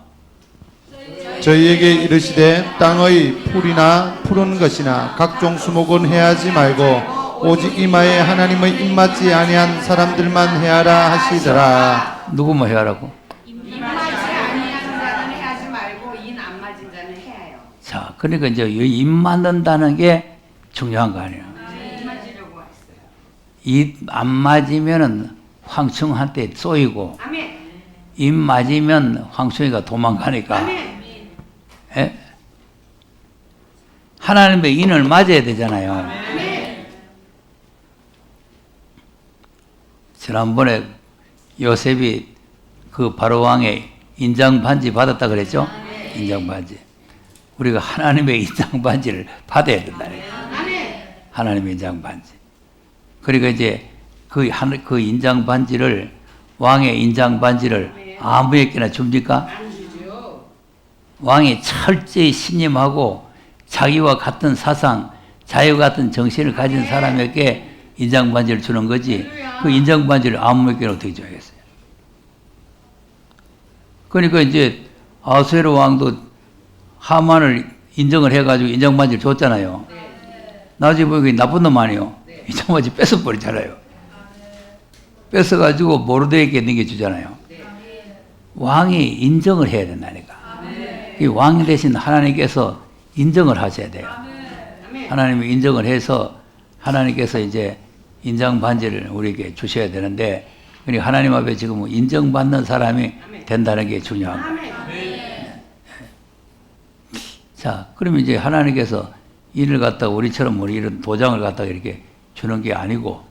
저희에게 이르시되 땅의 풀이나 푸른 것이나 각종 수목은 해하지 말고 오직 이마에 하나님의 입맞지 아니한 사람들만 해하라 하시더라. 누구만 해하라고? 입맞지 아니한 자는 해하지 말고 인 안 맞은 자는 해야요. 자, 그러니까 이제 이 입 맞는다는 게 중요한 거 아니에요. 입 맞으려고 했어요. 입 안 맞으면은 황충한테 쏘이고, 아멘. 입 맞으면 황충이가 도망가니까. 아멘. 예? 하나님의 인을 맞아야 되잖아요. 아멘. 지난번에 요셉이 그 바로 왕의 인장 반지 받았다 그랬죠? 인장 반지. 우리가 하나님의 인장 반지를 받아야 된다는 거예요. 아멘. 하나님의 인장 반지. 그러니까 이제 그 인장 반지를, 왕의 인장 반지를 아무에게나 줍니까? 안 주죠. 왕이 철저히 신임하고 자기와 같은 사상, 자기와 같은 정신을 가진 사람에게 인장 반지를 주는 거지. 그 인장 반지를 아무에게나 어떻게 줘야겠어요? 그러니까 이제 아수에로 왕도 하만을 인정을 해가지고 인장 반지를 줬잖아요. 나중에 보니까 나쁜 놈 아니에요. 인장 반지 뺏어버리잖아요. 뺏어가지고 모르드에게 넘겨주잖아요. 왕이 인정을 해야 된다니까. 이 왕 대신 하나님께서 인정을 하셔야 돼요. 하나님이 인정을 해서 하나님께서 이제 인정 반지를 우리에게 주셔야 되는데, 그러니까 하나님 앞에 지금 인정받는 사람이 된다는 게 중요한 거예요. 자, 그러면 이제 하나님께서 일을 갖다가 우리처럼 우리 이런 도장을 갖다가 이렇게 주는 게 아니고,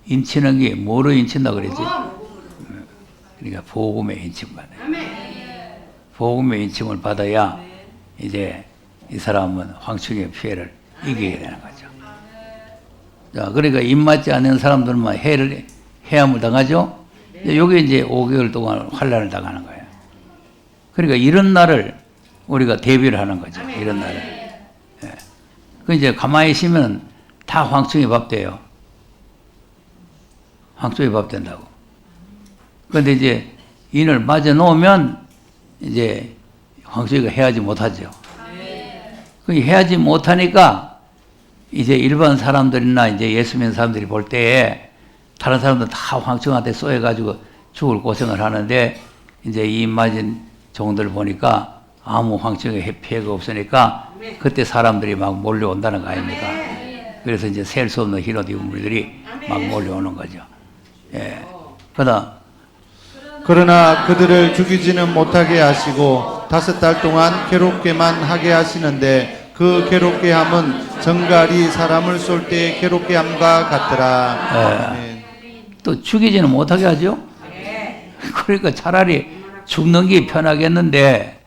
인치는 게 뭐로 인친다 그랬지? 그러니까 복음의 인침 받아요. 복음의 인침을 받아야 이제 이 사람은 황충의 피해를 이기게 되는 거죠. 자, 그러니까 입맞지 않는 사람들만 해함을 당하죠. 요게 이제 5개월 동안 환란을 당하는 거예요. 그러니까 이런 날을 우리가 대비를 하는 거죠. 이런 날을. 예. 그 이제 가만히 있으면 다 황충의 밥 돼요. 황충의 밥 된다고. 그런데 이제 인을 맞아 놓으면 이제 황충이가 해하지 못하죠. 그 해하지 못하니까 이제 일반 사람들이나 이제 예수 믿는 사람들이 볼 때에 다른 사람들 다 황충한테 쏘여가지고 죽을 고생을 하는데, 이제 이 맞은 종들 보니까 아무 황충의 피해가 없으니까 그때 사람들이 막 몰려온다는 거 아닙니까? 그래서 이제 셀 수 없는 히로디 무리들이 막 몰려오는 거죠. 예. 그러나 그들을 죽이지는 못하게 하시고 5달 동안 괴롭게만 하게 하시는데, 그 괴롭게 함은 정갈이 사람을 쏠 때의 괴롭게 함과 같더라. 아멘. 또 죽이지는 못하게 하죠. 그러니까 차라리 죽는 게 편하겠는데,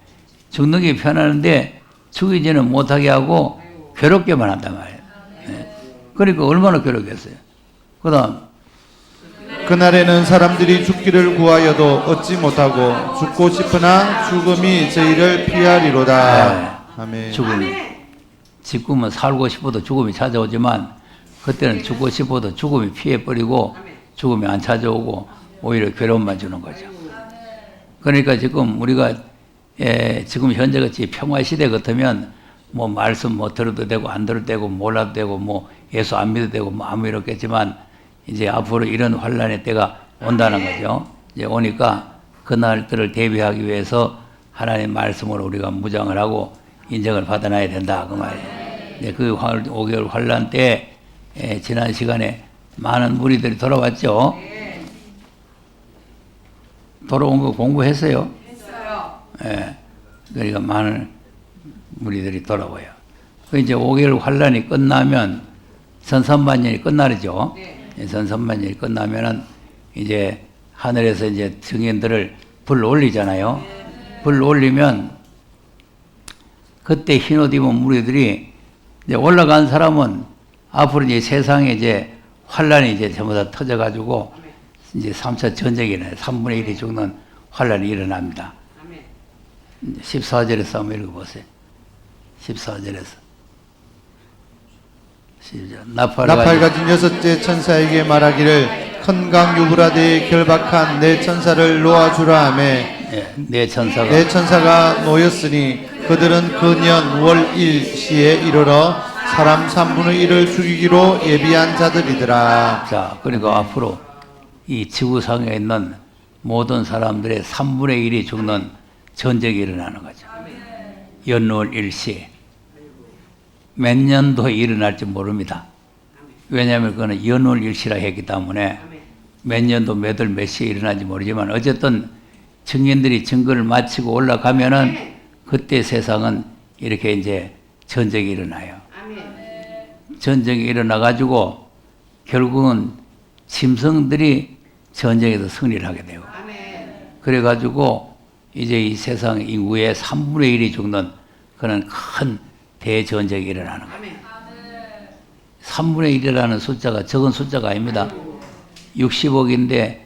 죽이지는 못하게 하고 괴롭게만 한단 말이에요. 네. 그러니까 얼마나 괴롭겠어요. 그 다음, 그날에는 사람들이 죽기를 구하여도 얻지 못하고 죽고 싶으나 죽음이 저희를 피하리로다. 아멘. 죽음이. 지금은 살고 싶어도 죽음이 찾아오지만, 그때는 죽고 싶어도 죽음이 피해버리고 죽음이 안 찾아오고 오히려 괴로움만 주는 거죠. 그러니까 지금 우리가 지금 현재같이 평화시대 같으면 뭐 말씀 뭐 들어도 되고 안 들어도 되고 몰라도 되고 뭐 예수 안 믿어도 되고 뭐 아무 일 없겠지만, 이제 앞으로 이런 환란의 때가 온다는 거죠. 이제 오니까 그날들을 대비하기 위해서 하나님 말씀으로 우리가 무장을 하고 인정을 받아놔야 된다, 그 말이에요. 네, 그 5개월 환란 때 지난 시간에 많은 무리들이 돌아왔죠. 돌아온 거 공부했어요. 했어요. 예. 그러니까 많은 무리들이 돌아와요. 그 이제 5개월 환란이 끝나면 선선반년이 끝나죠. 선선반년이 끝나면은 이제 하늘에서 이제 증인들을 불 올리잖아요. 불 올리면 그때 흰옷 입은 무리들이 이제 올라간 사람은 앞으로 이제 세상에 이제 환란이 이제 전부 다 터져가지고 이제 3차 전쟁이네. 3분의 1이 죽는 환란이 일어납니다. 14절에서 한번 읽어보세요. 14절에서. 나팔 가진 6째 천사에게 말하기를 큰 강 유브라데에 결박한 내 천사를 놓아주라 하며, 내 천사가 내 천사가 놓였으니 그들은 그 년 월 1시에 이르러 사람 3분의 1을 죽이기로 예비한 자들이더라. 자, 그러니까 앞으로 이 지구상에 있는 모든 사람들의 3분의 1이 죽는 전쟁이 일어나는 거죠. 연월 일시. 몇 년도에 일어날지 모릅니다. 왜냐하면 그거는 연월 일시라 했기 때문에 몇 년도 몇 월 몇 시에 일어날지 모르지만 어쨌든 증인들이 증거를 마치고 올라가면은 그때 세상은 이렇게 이제 전쟁이 일어나요. 전쟁이 일어나가지고 결국은 짐승들이 전쟁에서 승리를 하게 되고 그래가지고 이제 이 세상 인구의 3분의 1이 죽는 그런 큰 대전쟁이 일어나는 거예요. 3분의 1이라는 숫자가 적은 숫자가 아닙니다. 60억인데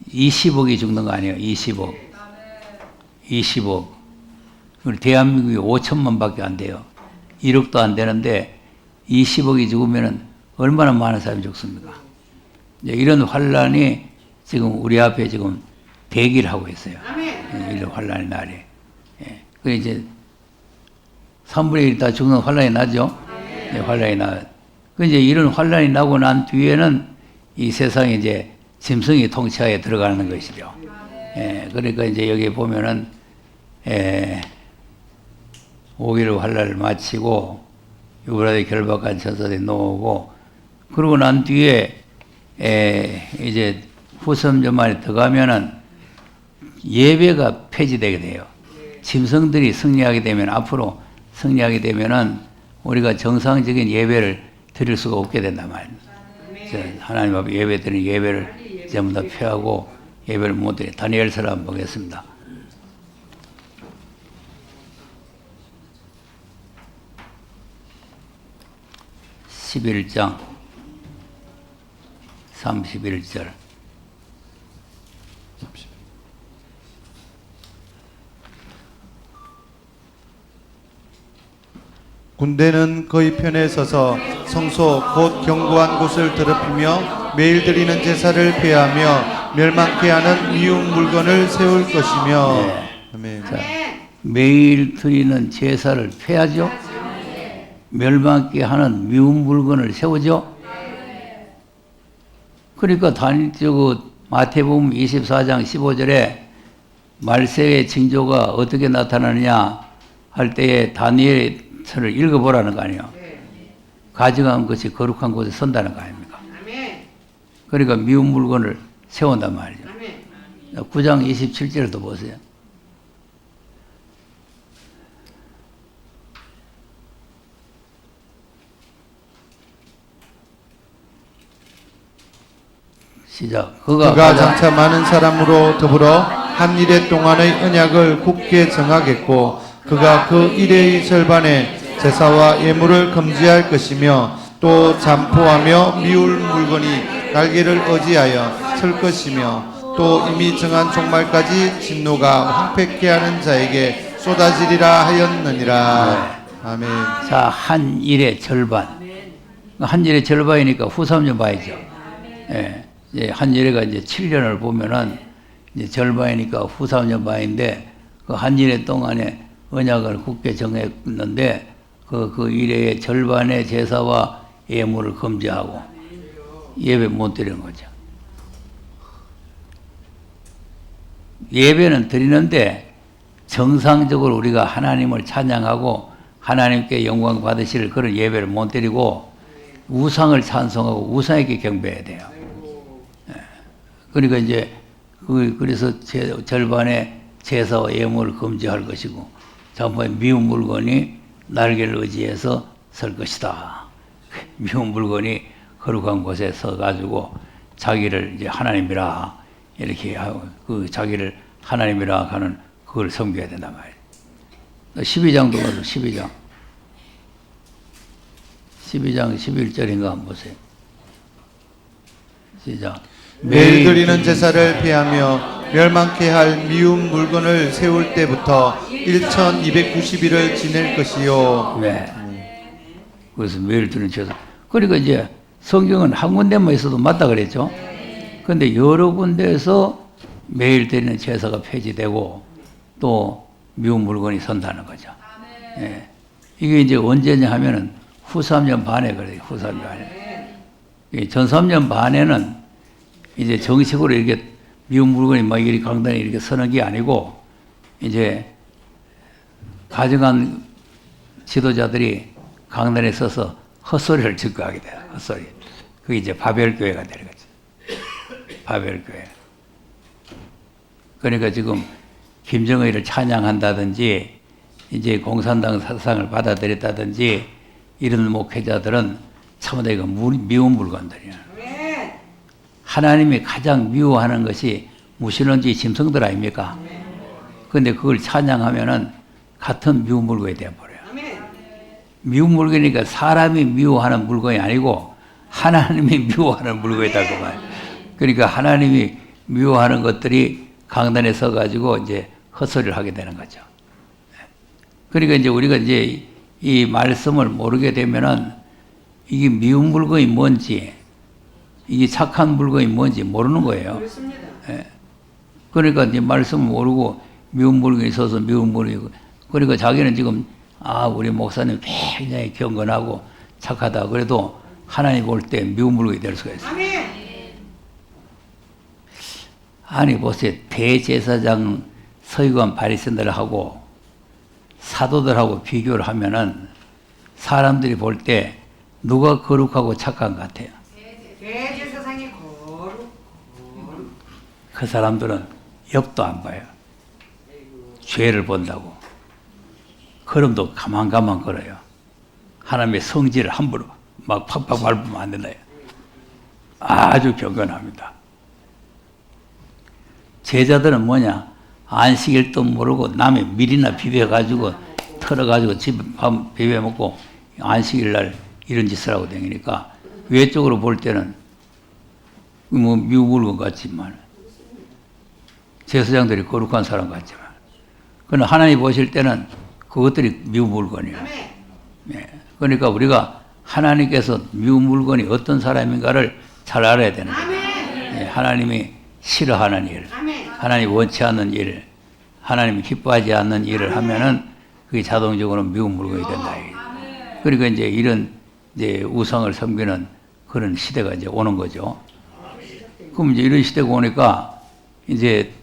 20억이 죽는 거 아니에요. 20억. 20억. 우리 대한민국이 5천만 밖에 안 돼요. 1억도 안 되는데 20억이 죽으면 얼마나 많은 사람이 죽습니까? 이런 환란이 지금 우리 앞에 지금 대기를 하고 있어요. 이런 환란의 날이. 그 이제 3분의 1 다 죽는 환란이 나죠? 환란이 나. 그 이제 이런 환란이 나고 난 뒤에는 이 세상에 이제 짐승이 통치하에 들어가는 것이죠. 그러니까 이제 여기 보면은 5일 환란을 마치고 유브라데 결박한 천사들이 놓고 그러고 난 뒤에 이제 후섬전만에 들어가면은 예배가 폐지되게 돼요. 짐승들이 승리하게 되면 앞으로 승리하게 되면은 우리가 정상적인 예배를 드릴 수가 없게 된단 말입니다. 하나님 앞에 예배 드리는 예배를 전부 다 폐하고 예배를 못 드려. 다니엘서를 한번 보겠습니다. 11장 31절. 군대는 그의 편에 서서 성소 곧 견고한 곳을 더럽히며 매일 드리는 제사를 폐하며 멸망케 하는 미운 물건을 세울 것이며. 아멘. 자, 매일 드리는 제사를 폐하죠. 멸망케 하는 미운 물건을 세우죠. 그러니까 마태복음 24장 15절에 말세의 징조가 어떻게 나타나느냐 할 때에 다니엘서를 읽어보라는 거 아니에요. 가증한 것이 거룩한 곳에 선다는 거 아닙니까? 그러니까 미운 물건을 세운단 말이죠. 9장 27절도 보세요. 시작. 그가 장차 많은 사람으로 더불어 한 일해 동안의 언약을 굳게 정하겠고 그가 그 일의 절반에 제사와 예물을 금지할 것이며 또 잠포하며 미울 물건이 날개를 의지하여 설 것이며 또 이미 정한 종말까지 진노가 황폐케 하는 자에게 쏟아지리라 하였느니라. 아멘. 자, 한 일의 절반. 한 일의 절반이니까 후 3년 봐야죠. 이제 한 일회가 이제 7년을 보면은 이제 절반이니까 후 3년 반인데 그 한 일회 동안에 언약을 굳게 정했는데 그 일회의 절반의 제사와 예물을 금지하고 예배 못 드리는 거죠. 예배는 드리는데 정상적으로 우리가 하나님을 찬양하고 하나님께 영광 받으실 그런 예배를 못 드리고 우상을 찬송하고 우상에게 경배해야 돼요. 그러니까 이제 그래서 절반의 제사와 예물을 금지할 것이고 잠깐에 미운 물건이 날개를 의지해서 설 것이다. 미운 물건이 거룩한 곳에 서 가지고 자기를 이제 하나님이라 이렇게 하고 그 자기를 하나님이라 하는 그걸 섬겨야 된단 말이에요. 12장도 봐도 12장 11절인가 한번 보세요. 시작. 매일 드리는 제사를 폐하며 멸망케 할 미운 물건을 세울 때부터 1290일을 지낼 것이요. 네. 그래서 매일 드리는 제사. 그러니까 이제 성경은 한 군데만 있어도 맞다 그랬죠. 그런데 여러 군데에서 매일 드리는 제사가 폐지되고 또 미운 물건이 선다는 거죠. 예. 이게 이제 언제냐 하면은 후 3년 반에 그래요. 후 3년 반에. 전 3년 반에는 이제 정식으로 이렇게 미운 물건이 막 이렇게 강단에 이렇게 서는 게 아니고 이제 가정한 지도자들이 강단에 서서 헛소리를 증거하게 돼요. 헛소리. 그게 이제 바벨교회가 되는 거죠. 바벨교회. 그러니까 지금 김정일을 찬양한다든지 이제 공산당 사상을 받아들였다든지 이런 목회자들은 참으로 이거 미운 물건들이야. 하나님이 가장 미워하는 것이 무신론주의 짐승들 아닙니까? 그런데 그걸 찬양하면은 같은 미운 물건이 되어버려요. 미운 물건이니까 사람이 미워하는 물건이 아니고 하나님이 미워하는 물건이다 그 말. 그러니까 하나님이 미워하는 것들이 강단에 서가지고 이제 헛소리를 하게 되는 거죠. 그러니까 이제 우리가 이제 이 말씀을 모르게 되면은 이게 미운 물건이 뭔지, 이게 착한 물건이 뭔지 모르는 거예요. 예. 그러니까 이제 말씀을 모르고 미운 물건이 있어서 미운 물건이고, 그러니까 자기는 지금 우리 목사님 굉장히 경건하고 착하다. 그래도 하나님 볼 때 미운 물건이 될 수가 있어요. 아니 보세요. 대제사장 서기관 바리새인들하고 사도들하고 비교를 하면은 사람들이 볼 때 누가 거룩하고 착한 것 같아요? 대제사장이 거룩. 그 사람들은 옆도 안 봐요. 죄를 본다고. 걸음도 가만 걸어요. 하나님의 성질을 함부로 막 팍팍 밟으면 안 된다. 아주 경건합니다. 제자들은 뭐냐? 안식일도 모르고 남의 밀이나 비벼가지고 털어가지고 집에 밥 비벼먹고 안식일날 이런 짓을 하고 다니니까 외적으로 볼 때는 뭐 미운 물건 같지만 제사장들이 거룩한 사람 같지만 그러나 하나님 보실 때는 그것들이 미운 물건이에요. 네. 그러니까 우리가 하나님께서 미운 물건이 어떤 사람인가를 잘 알아야 되는 거예요. 네. 하나님이 싫어하는 일, 하나님이 원치 않는 일, 하나님이 기뻐하지 않는 일을 하면은 그게 자동적으로 미운 물건이 된다. 그러니까 이제 이런 이제 우상을 섬기는 그런 시대가 이제 오는 거죠. 그럼 이제 이런 시대가 오니까 이제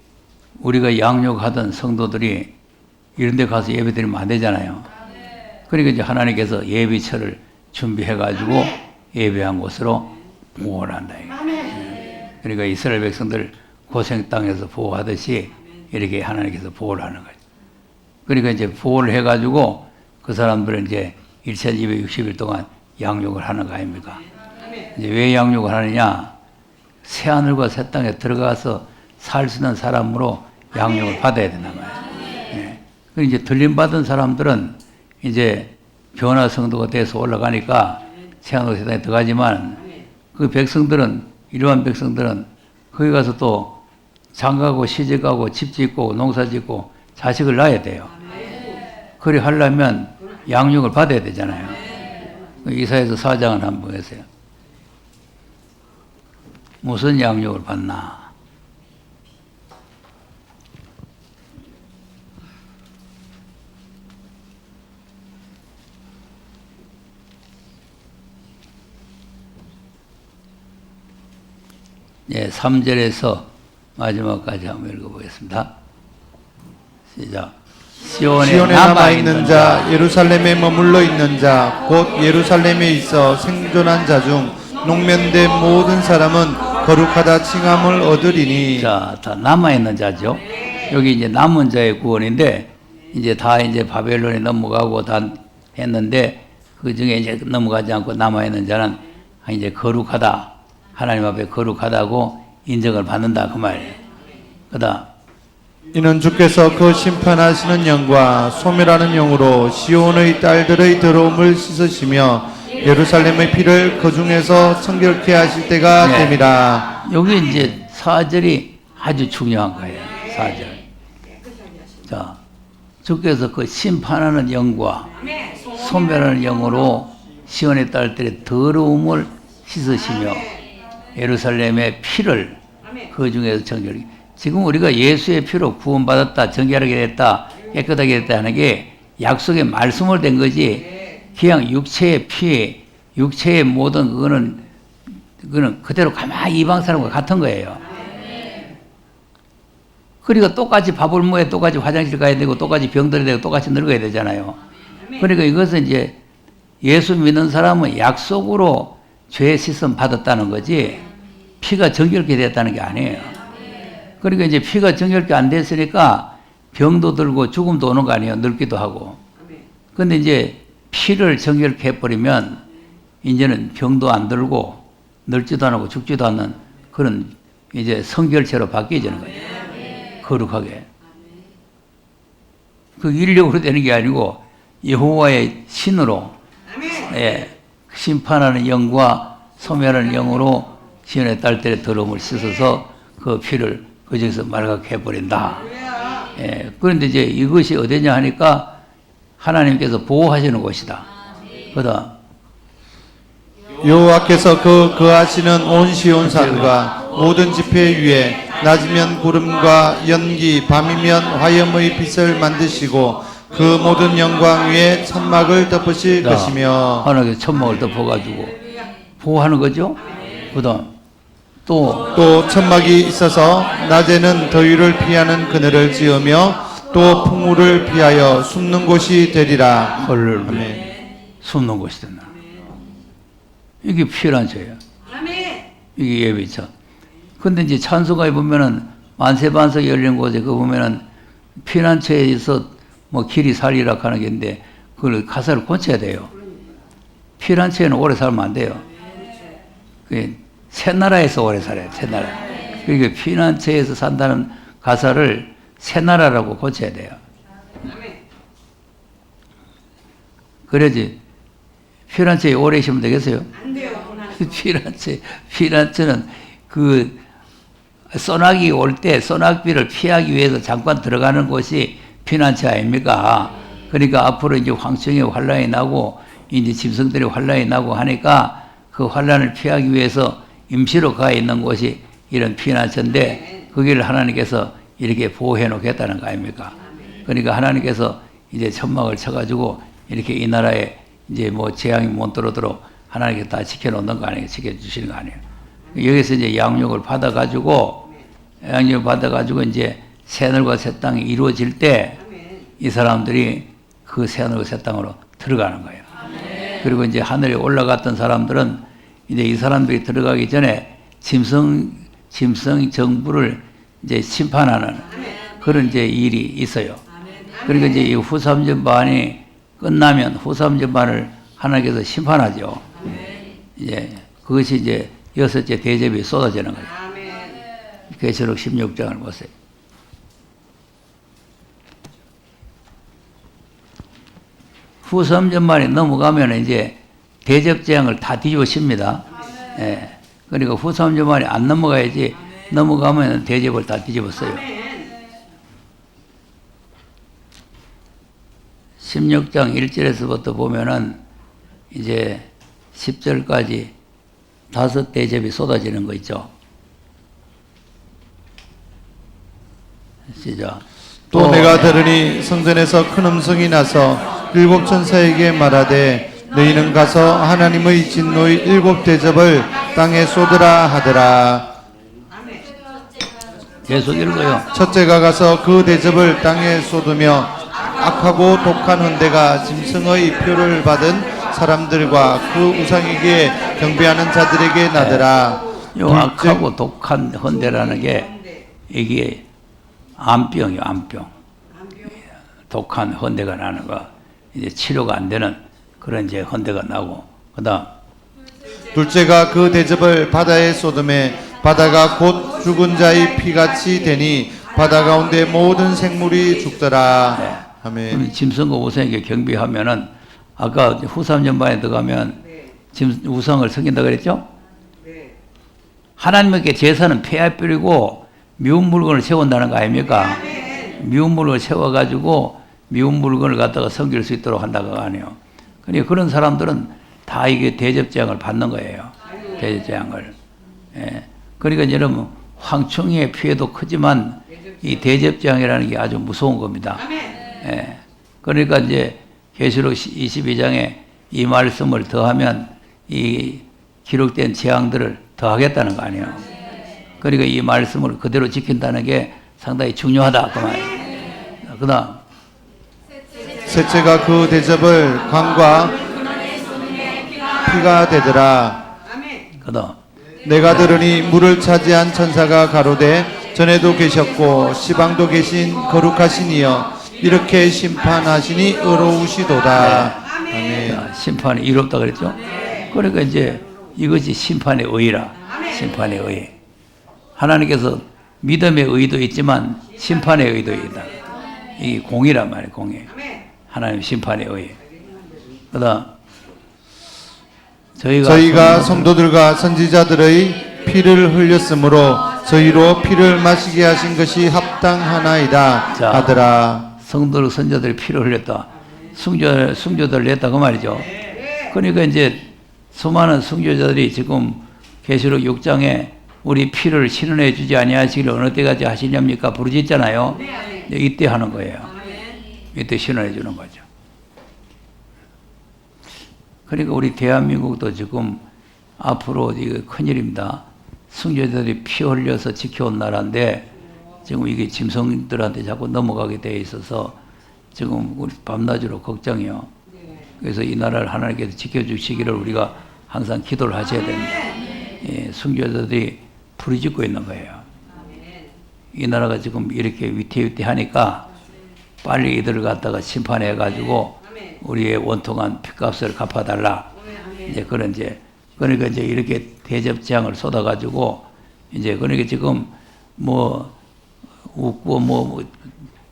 우리가 양육하던 성도들이 이런 데 가서 예배 드리면 안 되잖아요. 그러니까 이제 하나님께서 예비처를 준비해가지고 예배한 곳으로 보호를 한다. 그러니까 이스라엘 백성들 고생 땅에서 보호하듯이 이렇게 하나님께서 보호를 하는 거죠. 그러니까 이제 보호를 해가지고 그 사람들은 이제 1260일 동안 양육을 하는 거 아닙니까? 이제 왜 양육을 하느냐? 새하늘과 새 땅에 들어가서 살 수 있는 사람으로 양육을 받아야 된단 말이에요. 네. 그 이제 들림받은 사람들은 이제 변화 성도가 돼서 올라가니까 새하늘과 새 땅에 들어가지만 그 백성들은, 일반 백성들은 거기 가서 또 장가고 시집가고 집 짓고 농사 짓고 자식을 낳아야 돼요. 그리 하려면 양육을 받아야 되잖아요. 이사야서 4장을 한번 보세요. 무슨 양육을 받나? 예, 3절에서 마지막까지 한번 읽어보겠습니다. 시작. 시온에 남아있는 자, 예루살렘에 머물러 있는 자, 곧 예루살렘에 있어 생존한 자 중 농면된 모든 사람은 거룩하다 칭함을 얻으리니. 자, 다 남아있는 자죠. 여기 이제 남은 자의 구원인데, 이제 다 이제 바벨론에 넘어가고 다 했는데, 그 중에 이제 넘어가지 않고 남아있는 자는 이제 거룩하다. 하나님 앞에 거룩하다고 인정을 받는다. 그 말이에요. 그 다음. 이는 주께서 그 심판하시는 영과 소멸하는 영으로 시온의 딸들의 더러움을 씻으시며 예루살렘의 피를 그 중에서 청결케 하실 때가 네. 됨이라. 여기 이제 4절이 아주 중요한 거예요. 4절. 자, 주께서 그 심판하는 영과 소멸하는 영으로 시온의 딸들의 더러움을 씻으시며 예루살렘의 피를 그 중에서 정결하게. 지금 우리가 예수의 피로 구원받았다, 정결하게 됐다, 깨끗하게 됐다 하는 게 약속의 말씀을 된 거지 그냥 육체의 피, 육체의 모든 그거는 그대로 가만히 이방 사람과 같은 거예요. 그러니까 똑같이 밥을 먹어야 똑같이 화장실 가야 되고 똑같이 병들어야 되고 똑같이 늙어야 되잖아요. 그러니까 이것은 이제 예수 믿는 사람은 약속으로 죄 씻음 받았다는 거지 피가 정결케 됐다는 게 아니에요. 그러니까 이제 피가 정결케 안 됐으니까 병도 들고 죽음도 오는 거 아니에요. 늙기도 하고. 근데 이제 피를 정결케 해버리면 이제는 병도 안 들고 늙지도 않고 죽지도 않는 그런 이제 성결체로 바뀌어지는 거예요. 거룩하게. 그 인력으로 되는 게 아니고 여호와의 신으로 예, 심판하는 영과 소멸하는 영으로 시온의 딸들의 더러움을 씻어서 그 피를 그중에서 말갛게 해버린다. 예, 그런데 이제 이것이 어디냐 하니까 하나님께서 보호하시는 곳이다. 그다음 여호와께서 거하시는 온 시온산과 모든 지폐 위에 낮이면 구름과 연기 밤이면 화염의 빛을 만드시고 그 모든 영광 위에 천막을 덮으실 것이며 하나님께서 천막을 덮어가지고 보호하는 거죠. 그다음 또 천막이 있어서 낮에는 더위를 피하는 그늘을 지으며 또 풍우를 피하여 숨는 곳이 되리라. 헐 숨는 곳이 된다. 이게 피란처예요. 이게 예비처. 근데 이제 찬송가에 보면은 만세반석 열린 곳에 그 보면은 피난처에서 뭐 길이 살리라 하는 게 있는데 그걸 가사를 고쳐야 돼요. 피난처에는 오래 살면 안 돼요. 그 새 나라에서 오래 살아요. 새 나라. 그러니까 피난처에서 산다는 가사를 새 나라라고 고쳐야 돼요. 그래야지 피난처에 오래 있으면 되겠어요? 안 돼요. 피난처는 그 소나기 올 때 소나기를 피하기 위해서 잠깐 들어가는 곳이 피난처 아닙니까? 그러니까 앞으로 이제 황충의 환란이 나고 이제 짐승들의 환란이 나고 하니까 그 환란을 피하기 위해서 임시로 가 있는 곳이 이런 피난처인데 거기를 하나님께서 이렇게 보호해 놓겠다는 거 아닙니까? 그러니까 하나님께서 이제 천막을 쳐가지고 이렇게 이 나라에 이제 뭐 재앙이 못 들어오도록 하나님께 다 지켜놓는 거 아니에요? 지켜주시는 거 아니에요? 여기서 이제 양육을 받아가지고 이제 새하늘과 새 땅이 이루어질 때 이 사람들이 그 새하늘과 새 땅으로 들어가는 거예요. 그리고 이제 하늘에 올라갔던 사람들은 이제 이 사람들이 들어가기 전에 짐승 정부를 이제 심판하는 그런 이제 일이 있어요. 그러니까 이제 이 후삼전반이 끝나면 후삼전반을 하나님께서 심판하죠. 이제 그것이 이제 여섯째 대접이 쏟아지는 거예요. 계시록 16장을 보세요. 후삼전반이 넘어가면 이제 대접 재앙을 다 뒤집어 씁니다. 예. 그러니까 후삼전반이 안 넘어가야지 넘어가면 대접을 다 뒤집어 써요. 16장 1절에서부터 보면은 이제 10절까지 5 대접이 쏟아지는 거 있죠. 시작. 또 내가 들으니 성전에서 큰 음성이 나서 7 천사에게 말하되 너희는 가서 하나님의 진노의 7 대접을 땅에 쏟으라 하더라. 계속 읽어요. 첫째가 가서 그 대접을 땅에 쏟으며 악하고 독한 헌대가 짐승의 표를 받은 사람들과 그 우상에게 경배하는 자들에게 나더라. 요 악하고 독한 헌대라는 게 이게 암병이요, 암병. 독한 헌대가 나는 거. 이제 치료가 안 되는 그런 이제 헌대가 나고. 그다음 둘째가 그 대접을 바다에 쏟음에 바다가 곧 죽은 자의 피같이 되니 바다 가운데 모든 생물이 죽더라. 네. 아멘. 짐승과 우상에게 경배하면은 아까 후삼전반에 들어가면 우상을 섬긴다 그랬죠? 하나님께 제사는 폐하 뿌리고 미운 물건을 세운다는 거 아닙니까? 미운 물건을 세워가지고 미운 물건을 갖다가 섬길 수 있도록 한다고 아니에요. 그러니까 그런 사람들은 다 이게 대접재앙을 받는 거예요. 대접재앙을. 예. 그러니까 여러분 황충의 피해도 크지만 이 대접재앙이라는 게 아주 무서운 겁니다. 예. 그러니까 이제 계시록 22장에 이 말씀을 더하면 이 기록된 재앙들을 더하겠다는 거 아니에요. 그러니까 이 말씀을 그대로 지킨다는 게 상당히 중요하다 그 말이에요. 그다음 셋째가 그 대접을 강과 피가 되더라. 그다음 내가 들으니 물을 차지한 천사가 가로되 전에도 계셨고 시방도 계신 거룩하신 이여 이렇게 심판하시니 의로우시도다. 아멘. 자, 심판이 이롭다 그랬죠. 그러니까 이제 이것이 심판의 의라. 심판의 의. 하나님께서 믿음의 의도 있지만 심판의 의도 있다. 이게 공이란 말이에요. 공이. 하나님 심판의 의. 그다음 저희가 성도들과 선지자들의 피를 흘렸으므로 저희로 피를 마시게 하신 것이 합당하나이다 자, 하더라. 성도들 선자들이 피를 흘렸다. 순교자를 냈다 그 말이죠. 그러니까 이제 수많은 순교자들이 지금 계시록 6장에 우리 피를 신원해 주지 아니하시기를 어느 때까지 하시렵니까 부르짖잖아요. 이때 하는 거예요. 이때 신원해 주는 거죠. 그러니까 우리 대한민국도 지금 앞으로 이거 큰일입니다. 순교자들이 피 흘려서 지켜온 나라인데 지금 이게 짐승들한테 자꾸 넘어가게 돼 있어서 지금 우리 밤낮으로 걱정이요. 그래서 이 나라를 하나님께서 지켜주시기를 우리가 항상 기도를 하셔야 됩니다. 예, 순교자들이 부르짖고 있는 거예요. 이 나라가 지금 이렇게 위태위태하니까 빨리 이들을 갖다가 심판해가지고 우리의 원통한 핏값을 갚아달라. 이제 그러니까 이제 이렇게 대접 재앙을 쏟아가지고 이제 그러니까 지금 뭐 웃고 뭐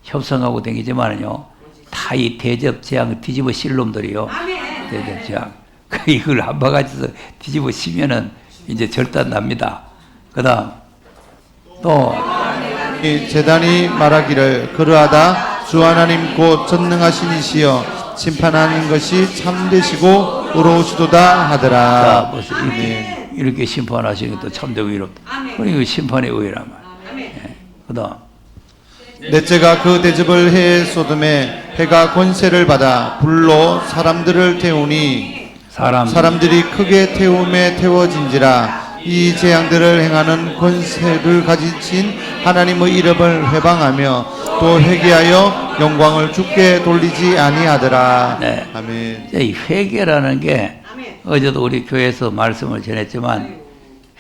협상하고 다니지만은요 다 이 대접 재앙을 뒤집어 실 놈들이요. 대접 재앙. 이걸 한 바가지에서 뒤집어 치면은 이제 절단 납니다. 그다음 또 이 제단이 말하기를 그러하다 주 하나님 곧 전능하신 이시여 심판하는 것이 참되시고 의로우시도다 하더라. 자, 벌써 이렇게 심판하시는 것도 참되고 이롭다. 그러니까 심판의 의란 말. 예. 그다음 넷째가 그 대접을 해 소돔에 해가 권세를 받아 불로 사람들을 태우니 사람들이 크게 태움에 태워진지라. 이 재앙들을 행하는 권세를 가지신 하나님의 이름을 회방하며 또 회개하여 영광을 주께 돌리지 아니하더라. 네. 아멘. 이 회개라는 게 어제도 우리 교회에서 말씀을 전했지만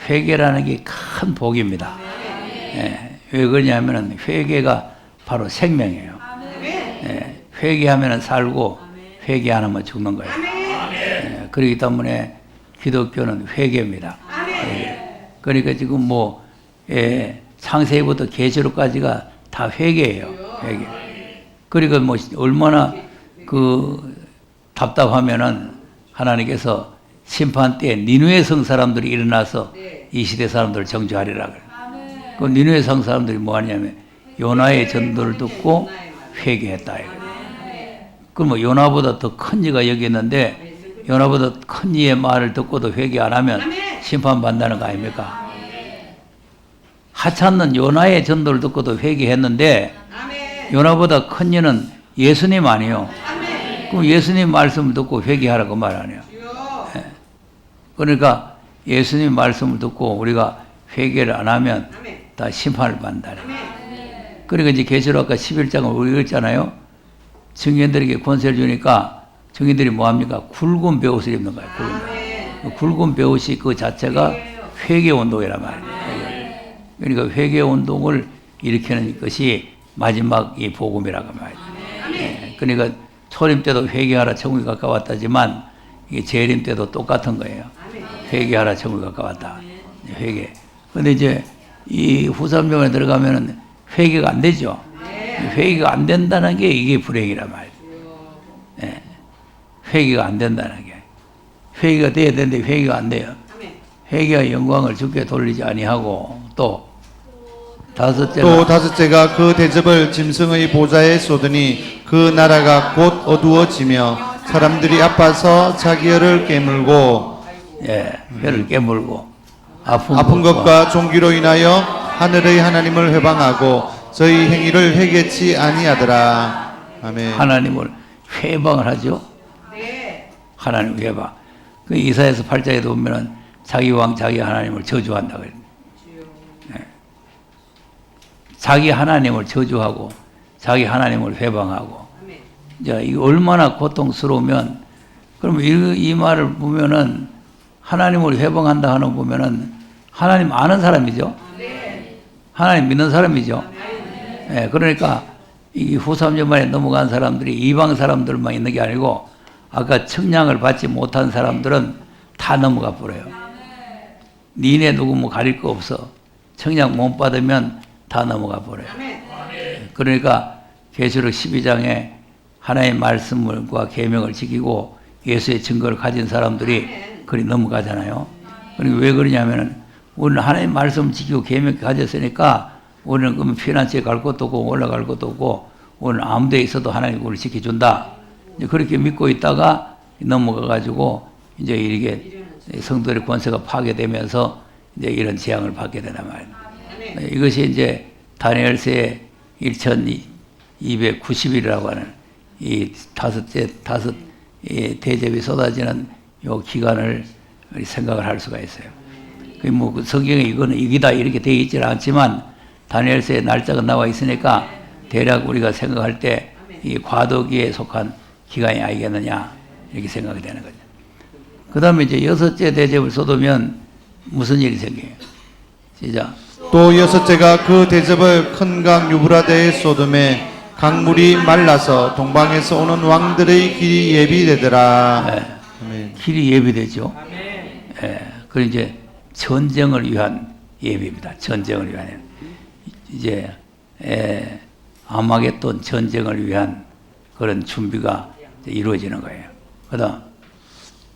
회개라는 게 큰 복입니다. 예. 왜 그러냐면은 회개가 바로 생명이에요. 예. 회개하면 살고 회개 안 하면 죽는 거예요. 예. 그렇기 때문에 기독교는 회개입니다. 예. 그러니까 지금 뭐 창세기부터 계시록까지가 다 회개예요. 회개. 그러니까 뭐 얼마나 그 답답하면은 하나님께서 심판 때 니누의 성 사람들이 일어나서 이 시대 사람들을 정죄하리라 그래. 그 니누의 성 사람들이 뭐 하냐면 요나의 전도를 듣고 회개했다. 그럼 뭐 요나보다 더 큰 이가 여기 있는데 요나보다 큰 이의 말을 듣고도 회개 안 하면 심판받는다는 거 아닙니까? 하찮는 요나의 전도를 듣고도 회개했는데 요나보다 큰 이는 예수님 아니에요. 그럼 예수님 말씀을 듣고 회개하라고 말 아니에요. 예. 그러니까 예수님 말씀을 듣고 우리가 회개를 안 하면 다 심판을 받는다. 그러니까 이제 계시록 아까 11장을 우리 읽었잖아요. 증인들에게 권세를 주니까 증인들이 뭐합니까? 굵은 베옷을 입는 거예요. 굵은 베옷이 그 자체가 회개 운동이란 말이에요. 그러니까 회개 운동을 일으키는 것이 마지막 이 복음이라고 말이에요. 예. 그러니까 초림 때도 회개하라 천국이 가까웠다지만 이게 재림 때도 똑같은 거예요. 회개하라 천국이 가까웠다. 회개. 근데 이제 이 후삼병에 들어가면은 회개가 안 되죠. 회개가 안 된다는 게 이게 불행이란 말이에요. 예. 회개가 안 된다는 게. 회개가 돼야 되는데 회개가 안 돼요. 회개와 영광을 주께 돌리지 아니하고 또 다섯째가 그 대접을 짐승의 보좌에 쏟으니 그 나라가 곧 어두워지며 사람들이 아파서 자기 혀를 깨물고 혀를 깨물고 아픈 것과 종기로 인하여 하늘의 하나님을 회방하고 저희 행위를 회개치 아니하더라. 아멘. 하나님을 회방을 하죠. 하나님 회방. 그 이사야서 8장에도 보면은 자기 왕 자기 하나님을 저주한다 그랬네. 네. 자기 하나님을 저주하고 자기 하나님을 회방하고. 이제 이거 얼마나 고통스러우면 그러면 이 말을 보면은 하나님을 회방한다 하는 거 보면은 하나님 아는 사람이죠. 하나님 믿는 사람이죠. 예, 그러니까 이 후삼년만에 넘어간 사람들이 이방 사람들만 있는 게 아니고 아까 청량을 받지 못한 사람들은 다 넘어가 버려요. 니네 누구 뭐 가릴 거 없어. 청량 못 받으면 다 넘어가 버려요. 그러니까 계시록 12장에 하나님의 말씀과 계명을 지키고 예수의 증거를 가진 사람들이 그리 넘어가잖아요. 그러니까 왜 그러냐면은 우리는 하나님의 말씀을 지키고 계명을 가졌으니까 우리는 그러면 피난처에 갈 것도 없고 올라갈 것도 없고 우리는 아무 데 있어도 하나님이 우리를 지켜준다. 그렇게 믿고 있다가 넘어가가지고 이제 이렇게 성도의 권세가 파괴되면서 이제 이런 재앙을 받게 되단 말이에요. 이것이 이제 다니엘서의 1290일이라고 하는 이 다섯 대접이 쏟아지는 요 기간을 생각을 할 수가 있어요. 뭐 성경에 이거는 이기다 이렇게 되어 있지는 않지만 다니엘서의 날짜가 나와 있으니까 대략 우리가 생각할 때 이 과도기에 속한 기간이 아니겠느냐 이렇게 생각이 되는 거죠. 그 다음에 이제 여섯째 대접을 쏟으면 무슨 일이 생겨요? 시작. 또 여섯째가 그 대접을 큰 강 유브라데에 쏟음에 강물이 말라서 동방에서 오는 왕들의 길이 예비되더라. 네. 길이 예비되죠. 예. 그 이제 전쟁을 위한 예비입니다. 전쟁을 위한 이제 아마겟돈 전쟁을 위한 그런 준비가 이루어지는 거예요. 그다음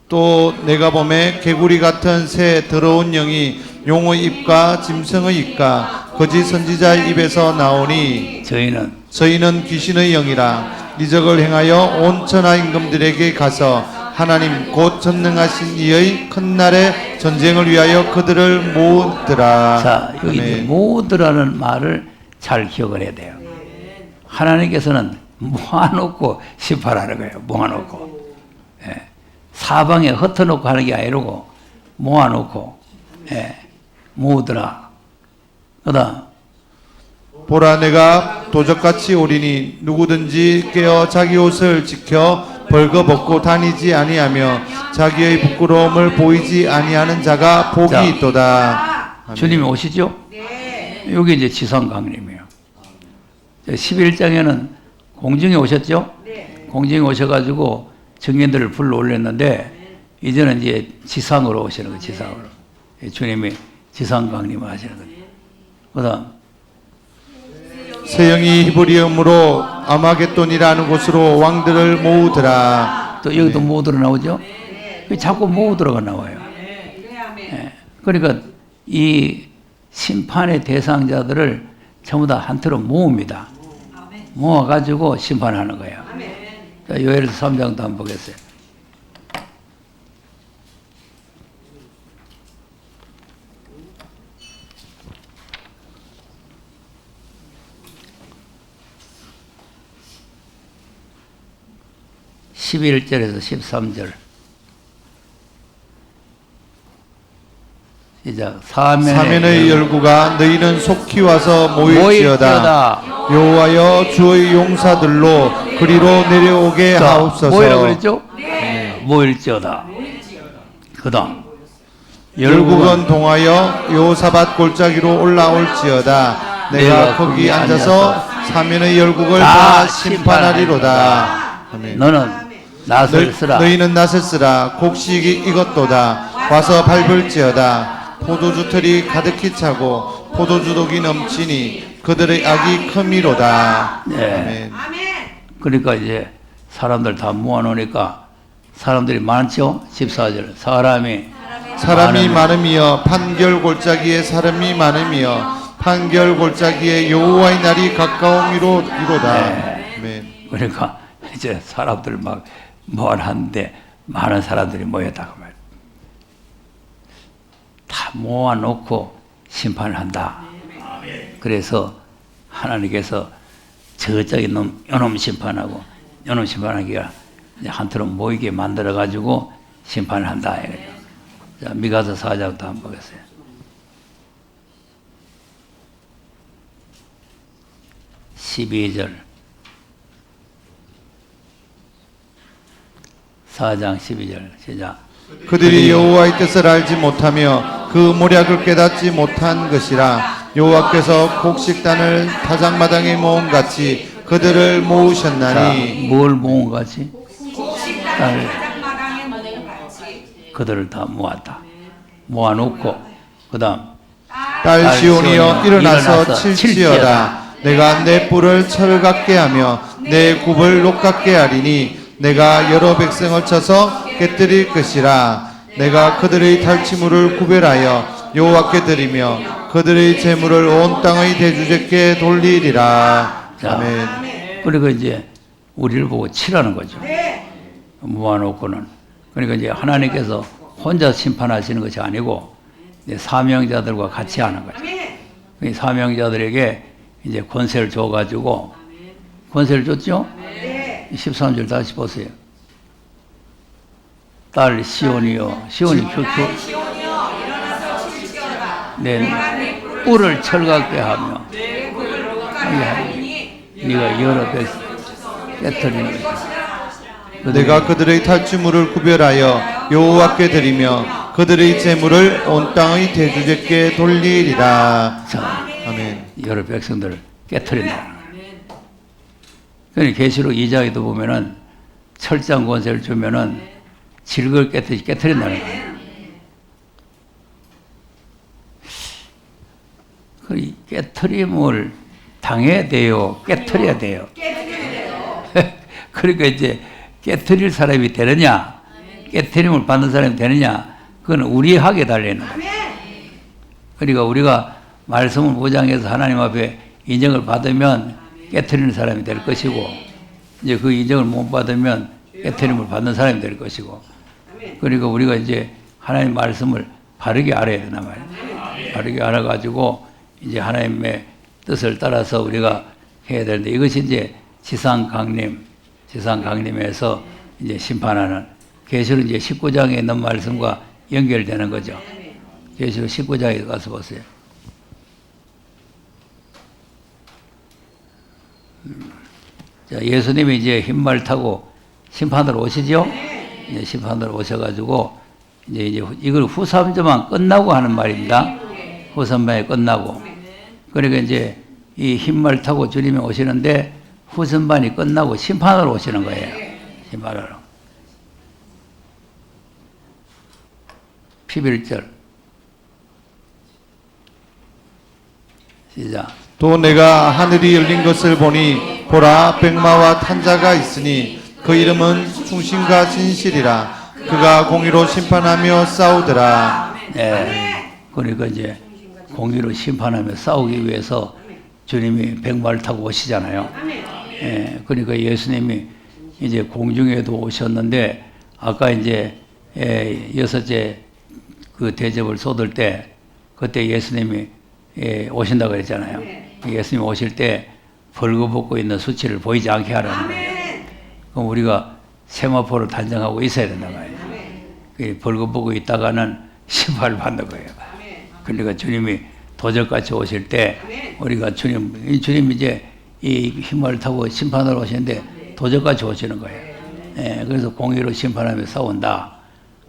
또 내가 보매 개구리 같은 새 더러운 영이 용의 입과 짐승의 입과 거짓 선지자의 입에서 나오니 저희는 귀신의 영이라 이적을 행하여 온 천하 임금들에게 가서 하나님 곧 전능하신 이의 큰 날에 전쟁을 위하여 그들을 모으더라. 자, 여기 이제 모으더라는 말을 잘 기억을 해야 돼요. 하나님께서는 모아놓고 심판하는 거예요. 모아놓고. 예. 사방에 흩어놓고 하는 게 아니고 모아놓고 모으더라. 그다음 보라 내가 도적같이 오리니 누구든지 깨어 자기 옷을 지켜 벌거벗고 다니지 아니하며 자기의 부끄러움을 보이지 아니하는 자가 복이 있도다. 아멘. 주님이 오시죠? 여기 이제 지상강림이에요. 11장에는 공중에 오셨죠? 공중에 오셔가지고 증인들을 불러 올렸는데 이제는 이제 지상으로 오시는 거예요. 지상으로. 주님이 지상강림을 하시는 거예요. 그다음 새 영이 히브리음으로 아마겟돈이라는 곳으로 왕들을 모으더라. 또 여기도 모으더라 나오죠? 자꾸 모으더라가 나와요. 그러니까 이 심판의 대상자들을 전부 다 한테로 모읍니다. 모아가지고 심판하는 거예요. 자, 요엘서 3장도 한번 보겠어요. (11절에서) (13절) 시작. 사면의 열구가 너희는 속히 와서 모일지어다. 여호와여 주의 용사들로 그리로 내려오게 하옵소서. 뭐라고 그랬죠? 모일지어다. 그다음 열국은 동하여 여호사밧 골짜기로 올라올지어다. 내가 거기 앉아서 사면의 열국을 다 심판하리로다. 아멘. 너는 낫을 쓰라. 너희는 낫을 쓰라. 곡식이 익었도다. 와서 밟을지어다. 포도주 틀이 가득히 차고 포도주 독이 넘치니 그들의 악이 크미로다. 네. 그러니까 이제 사람들 다 모아놓으니까 사람들이 많죠. 14절 사람이 많음이여 판결 골짜기에 사람이 많음이여 판결 골짜기에 여호와의 날이 가까움이로다. 네. 그러니까 이제 사람들 막 모아놨는데 많은 사람들이 모였다고 말이에요. 다 모아놓고 심판을 한다. 그래서 하나님께서 저쪽에 이놈 심판하고 이놈 심판하기가 이제 한트로 모이게 만들어 가지고 심판을 한다 이거죠. 자, 미가서 4장도 한번 보겠어요. 12절 4장 12절 시작. 그들이 여호와의 뜻을 알지 못하며 그 모략을 깨닫지 못한 것이라. 여호와께서 곡식단을 타작마당에 모은 같이 그들을 자, 모으셨나니. 뭘 모은 같이? 곡식단을 가장마당에 모은 같이 그들을 다 모았다. 모아놓고 그 다음 딸 시온이여 일어나서 칠지어다. 내가 내 뿔을 철 같게 하며 내 굽을 녹 같게 하리니 내가 여러 백성을 쳐서 깨뜨릴 것이라. 내가 그들의 탈취물을 구별하여 여호와께 드리며 그들의 재물을 온 땅의 대주제께 돌리리라. 자, 아멘. 그리고 이제 우리를 보고 치라는 거죠. 네. 모아놓고는. 그러니까 이제 하나님께서 혼자 심판하시는 것이 아니고 이제 사명자들과 같이 하는 거죠. 아멘. 이 사명자들에게 이제 권세를 줘가지고 권세를 줬죠? 네. 13절 다시 보세요. 딸 시온이요. 시온이 딸 시온이여 일어나서 칠지어다. 네, 뿔을 철같게 하며 내 굽을 녹 같게 하리니 네가 여러 배 깨뜨리는 것이다. 내가 그들의 탈취물을 구별하여 여호와께 드리며 그들의 재물을 온 땅의 대주제께 돌리리라. 자, 아멘. 여러 백성들을 깨뜨린다. 그러니까 계시록 2장에도 보면은 철장 권세를 주면은 질걸 깨뜨린다는 거예요. 그 깨뜨림을 당해야 돼요. 깨뜨려야 돼요. 그러니까 이제 깨뜨릴 사람이 되느냐, 깨뜨림을 받는 사람이 되느냐, 그건 우리 학에 달려있는 거예요. 그러니까 우리가 말씀을 무장해서 하나님 앞에 인정을 받으면 깨뜨리는 사람이 될 것이고, 이제 그 인정을 못 받으면 깨뜨림을 받는 사람이 될 것이고, 그러니까 우리가 이제 하나님 말씀을 바르게 알아야 되나 말이에요. 바르게 알아가지고 이제 하나님의 뜻을 따라서 우리가 해야 되는데, 이것이 이제 지상강림에서 이제 심판하는, 계시록 이제 19장에 있는 말씀과 연결되는 거죠. 계시록 19장에 가서 보세요. 자, 예수님이 이제 흰말 타고 심판으로 오시죠? 이제 심판으로 오셔가지고, 이제 이걸 후삼자만 끝나고 하는 말입니다. 후삼자에 끝나고. 그러니까 이제 이 흰말 타고 주님이 오시는데, 후선반이 끝나고 심판으로 오시는 거예요. 심판으로. 11절. 시작. 또 내가 하늘이 열린 것을 보니 보라 백마와 탄자가 있으니 그 이름은 충신과 진실이라. 그가 공의로 심판하며 싸우더라. 네. 그러니까 이제 공의로 심판하며 싸우기 위해서 주님이 백마를 타고 오시잖아요. 예. 그러니까 예수님이 이제 공중에도 오셨는데, 아까 이제 여섯째 그 대접을 쏟을 때 그때 예수님이 오신다고 그랬잖아요. 예수님이 오실 때 벌거벗고 있는 수치를 보이지 않게 하라는 거예요. 그럼 우리가 세마포를 단정하고 있어야 된단 말이에요. 벌거벗고 있다가는 심판을 받는 거예요. 그러니까 주님이 도적같이 오실 때 우리가 주님이 이제 이 흰말을 타고 심판으로 오시는데 도적같이 오시는 거예요. 예, 그래서 공의로 심판하며 싸운다.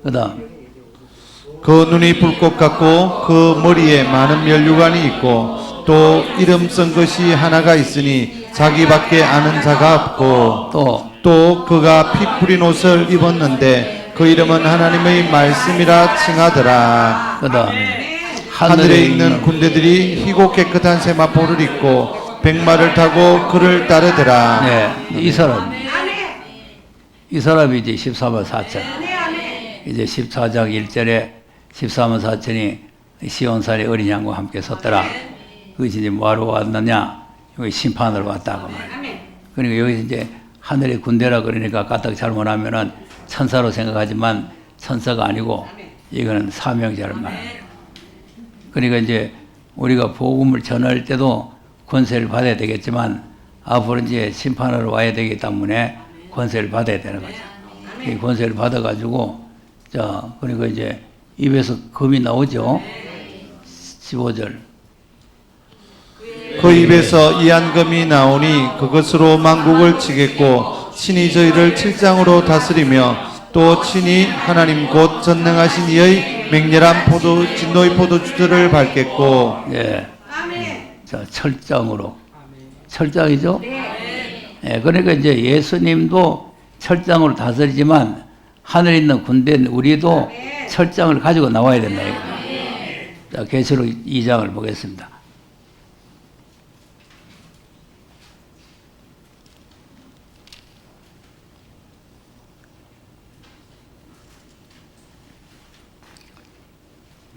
그 다음 그 눈이 불꽃 같고 그 머리에 많은 면류관이 있고 또 이름 쓴 것이 하나가 있으니 자기밖에 아는 자가 없고 또 그가 피 뿌린 옷을 입었는데 그 이름은 하나님의 말씀이라 칭하더라. 그 다음 하늘에 있는 군대들이 희고 깨끗한 세마포를 입고 백마를 타고 그를 따르더라. 네, 이 사람이 이제 14만 4천. 이제 14장 1절에 14만 4천이 시온산의 어린 양과 함께 섰더라. 그것이 이제 뭐하러 왔느냐? 여기 심판으로 왔다고 말이에요. 그러니까 여기서 이제 하늘의 군대라 그러니까 까딱 잘못하면은 천사로 생각하지만 천사가 아니고 이거는 사명자를 말합니다. 그러니까 이제 우리가 복음을 전할 때도 권세를 받아야 되겠지만 앞으로 이제 심판하러 와야 되기 때문에 권세를 받아야 되는 거죠. 이 권세를 받아가지고, 자, 그리고 이제 입에서 금이 나오죠. 15절. 그 입에서 이한금이 나오니 그것으로 만국을 치겠고 친히 저희를 7장으로 다스리며 또 친히 하나님 곧 전능하신 이의 맹렬한 진노의 포도주들을 밟겠고 예. 아멘. 자, 철장으로. 철장이죠? 예, 그러니까 이제 예수님도 철장으로 다스리지만 하늘에 있는 군대인 우리도 철장을 가지고 나와야 된다. 자, 계시록 2장을 보겠습니다.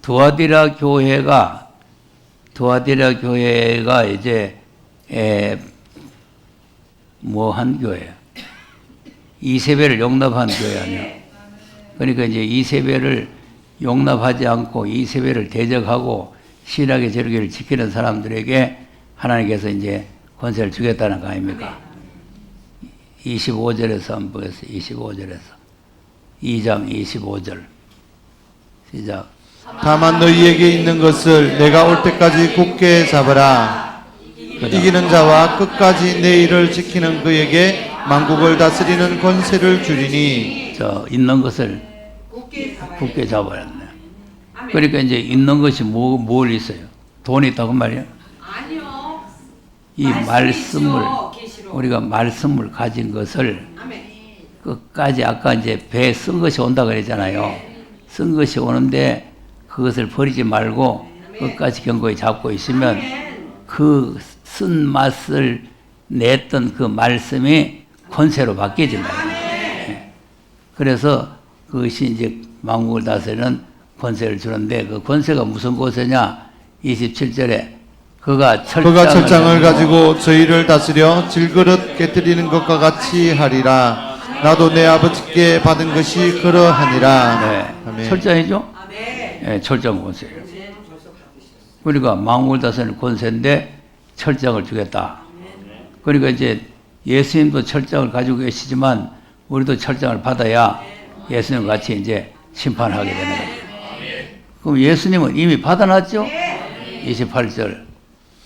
두아디라 교회가 이제 뭐한 교회야? 이세배를 용납한 교회 아니야? 그러니까 이제 이세배를 용납하지 않고 이세배를 대적하고 신학의 절기를 지키는 사람들에게 하나님께서 이제 권세를 주겠다는 거 아닙니까? 25절에서 한번 보겠어요. 25절에서 2장 25절 시작. 다만 너희에게 있는 것을 내가 올 때까지 굳게 잡으라. 이기는 자와 끝까지 내 일을 지키는 그에게 만국을 다스리는 권세를 주리니. 저 있는 것을 굳게 잡아야 돼. 그러니까 이제 있는 것이 뭘 있어요? 돈이 있다고 말이야? 아니요. 이 말씀을 계시록. 우리가 말씀을 가진 것을 아멘. 끝까지 아까 이제 배에 쓴 것이 온다 그랬잖아요. 쓴 것이 오는데 그것을 버리지 말고 끝까지 견고히 잡고 있으면 그 쓴 맛을 냈던 그 말씀이 권세로 바뀌어진다. 예. 그래서 그것이 이제 만국을 다스리는 권세를 주는데 그 권세가 무슨 권세냐? 27절에 그가 철장을 가지고 저희를 다스려 질그릇 깨뜨리는 것과 같이 하리라. 나도 내 아버지께 받은 것이 그러하니라. 네. 아멘. 철장이죠? 예, 철장 권세예요. 그러니까 만국을 다스리는 권세인데 철장을 주겠다. 그러니까 이제 예수님도 철장을 가지고 계시지만 우리도 철장을 받아야 예수님 같이 이제 심판하게 되는 거예요. 그럼 예수님은 이미 받아놨죠? 28절.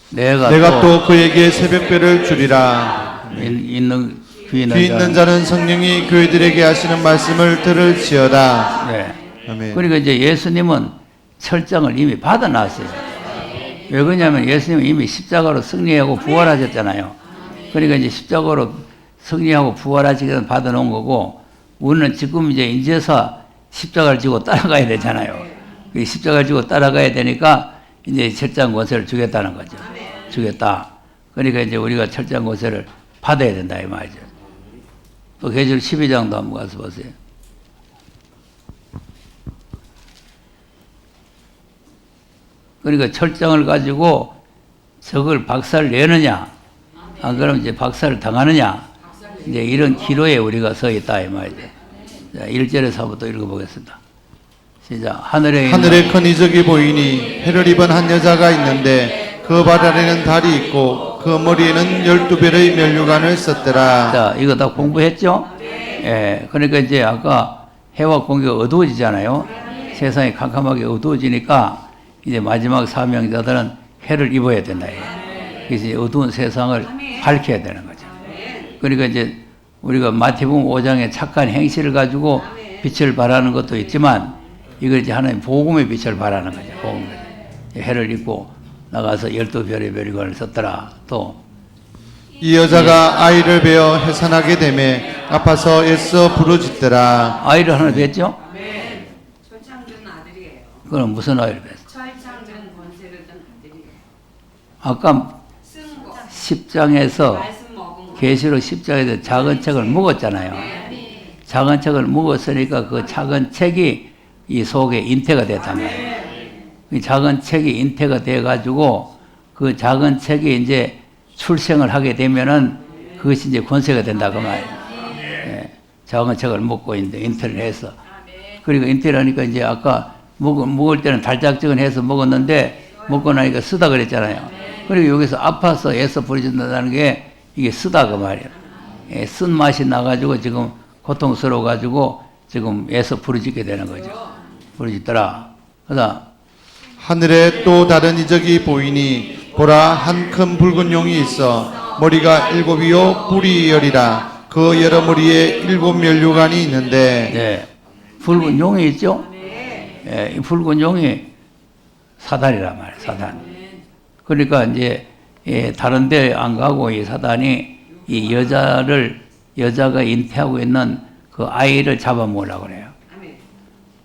내가 또 그에게 새벽별을 주리라. 귀 있는 자는 성령이 교회들에게 하시는 말씀을 들을지어다. 네. 아멘. 그러니까 이제 예수님은 철장을 이미 받아놨어요. 왜 그러냐면 예수님은 이미 십자가로 승리하고 부활하셨잖아요. 그러니까 이제 십자가로 승리하고 부활하시기 전에 받아놓은 거고, 우리는 지금 이제 인제서 십자가를 지고 따라가야 되잖아요. 그 십자가를 지고 따라가야 되니까 이제 철장 권세를 주겠다는 거죠. 주겠다. 그러니까 이제 우리가 철장 권세를 받아야 된다 이 말이죠. 또 계시록 12장도 한번 가서 보세요. 그러니까 철장을 가지고 저걸 박살 내느냐, 안 그러면 이제 박살을 당하느냐, 이제 이런 기로에 우리가 서 있다 이 말이죠. 자, 1절에서 한번 또 읽어보겠습니다. 시작. 하늘에 큰 이적이 보이니 해를 입은 한 여자가 있는데 그 발 아래는 달이 있고 그 머리에는 12별의 면류관을 썼더라. 자, 이거 다 공부했죠? 예, 그러니까 이제 아까 해와 공기가 어두워지잖아요. 세상이 캄캄하게 어두워지니까 이제 마지막 사명자들은 해를 입어야 된다. 그래서 이제 어두운 세상을 밝혀야 되는 거죠. 그러니까 이제 우리가 마태복음 5장의 착한 행실을 가지고 빛을 발하는 것도 있지만 이걸 이제 하나님 복음의 빛을 발하는 거죠. 복음의 해를 입고 나가서 12별의 면류관을 썼더라. 또 이 여자가 아이를 베어 해산하게 되매 아파서 애써 부르짖더라. 아이를 하나 뵀죠? 철창든 아들이에요. 그럼 무슨 아이를 뵀어? 철창든 권세를 든 아들이에요. 아까 쓴 거. 10장에서 말씀 먹은 거. 계시록 10장에서 작은 책을 먹었잖아요. 작은 책을 먹었으니까 그 작은 책이 이 속에 인태가 됐단 말이에요. 이 작은 책이 인태가 돼가지고 그 작은 책이 이제 출생을 하게 되면은 그것이 이제 권세가 된다 그 말이에요. 예, 작은 책을 먹고 있는데 인태를 해서. 그리고 인태를 하니까 이제 아까 먹을 때는 달짝지근해서 먹었는데 먹고 나니까 쓰다 그랬잖아요. 그리고 여기서 아파서 애써 부르짖는다는 게 이게 쓰다 그 말이에요. 예, 쓴 맛이 나가지고 지금 고통스러워 가지고 지금 애서 부르짖게 되는 거죠. 부르짖더라. 그래서 하늘에 또 다른 이적이 보이니 보라 한 큰 붉은 용이 있어 머리가 일곱이요 뿔이 열이라 그 여러 머리에 일곱 면류관이 있는데 네, 붉은 용이 있죠. 이 붉은 용이 사단이란 말이에요. 사단. 그러니까 이제 다른 데 안 가고 이 사단이 이 여자가 잉태하고 있는 그 아이를 잡아먹으려고 그래요.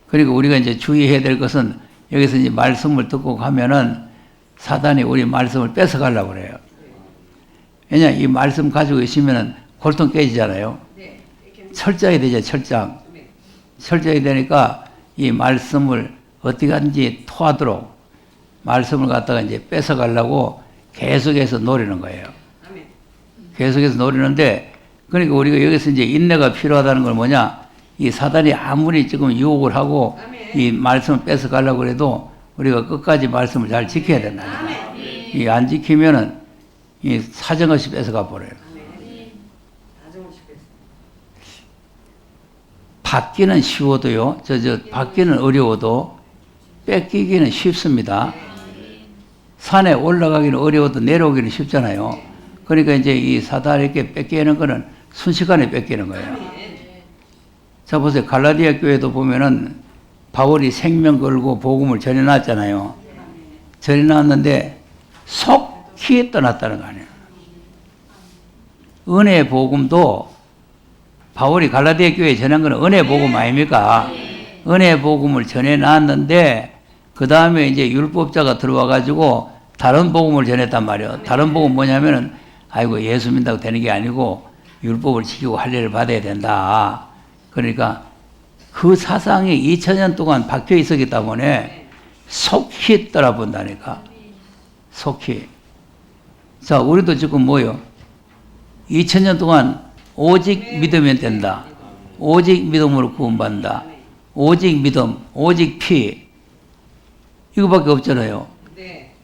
그리고 우리가 이제 주의해야 될 것은 여기서 이제 말씀을 듣고 가면은 사단이 우리 말씀을 뺏어가려고 그래요. 왜냐, 이 말씀 가지고 있으면은 골통 깨지잖아요. 철저해야 되죠, 철장. 철저해야 되니까 이 말씀을 어떻게 하든지 토하도록 말씀을 갖다가 이제 뺏어가려고 계속해서 노리는 거예요. 계속해서 노리는데, 그러니까 우리가 여기서 이제 인내가 필요하다는 건 뭐냐? 이 사단이 아무리 지금 유혹을 하고 이 말씀을 뺏어가려고 해도 우리가 끝까지 말씀을 잘 지켜야 된다. 이 안 지키면은 이 사정없이 뺏어가 버려요. 받기는 쉬워도요, 받기는 어려워도 뺏기기는 쉽습니다. 산에 올라가기는 어려워도 내려오기는 쉽잖아요. 그러니까 이제 이 사단에게 뺏기는 거는 순식간에 뺏기는 거예요. 자, 보세요. 갈라디아 교회도 보면은 바울이 생명 걸고 복음을 전해놨잖아요. 전해놨는데 속히 떠났다는 거 아니에요. 은혜의 복음도 바울이 갈라디아 교회에 전한 건 은혜의 복음 아닙니까? 은혜의 복음을 전해놨는데 그 다음에 이제 율법자가 들어와가지고 다른 복음을 전했단 말이에요. 다른 복음 뭐냐면은 아이고 예수 믿는다고 되는 게 아니고 율법을 지키고 할례를 받아야 된다. 그러니까 그 사상이 2000년 동안 박혀 있었기 때문에 속히 떠나본다니까. 속히. 자, 우리도 지금 뭐요? 2000년 동안 오직 믿으면 된다. 오직 믿음으로 구원받는다. 오직 믿음, 오직 피. 이거밖에 없잖아요.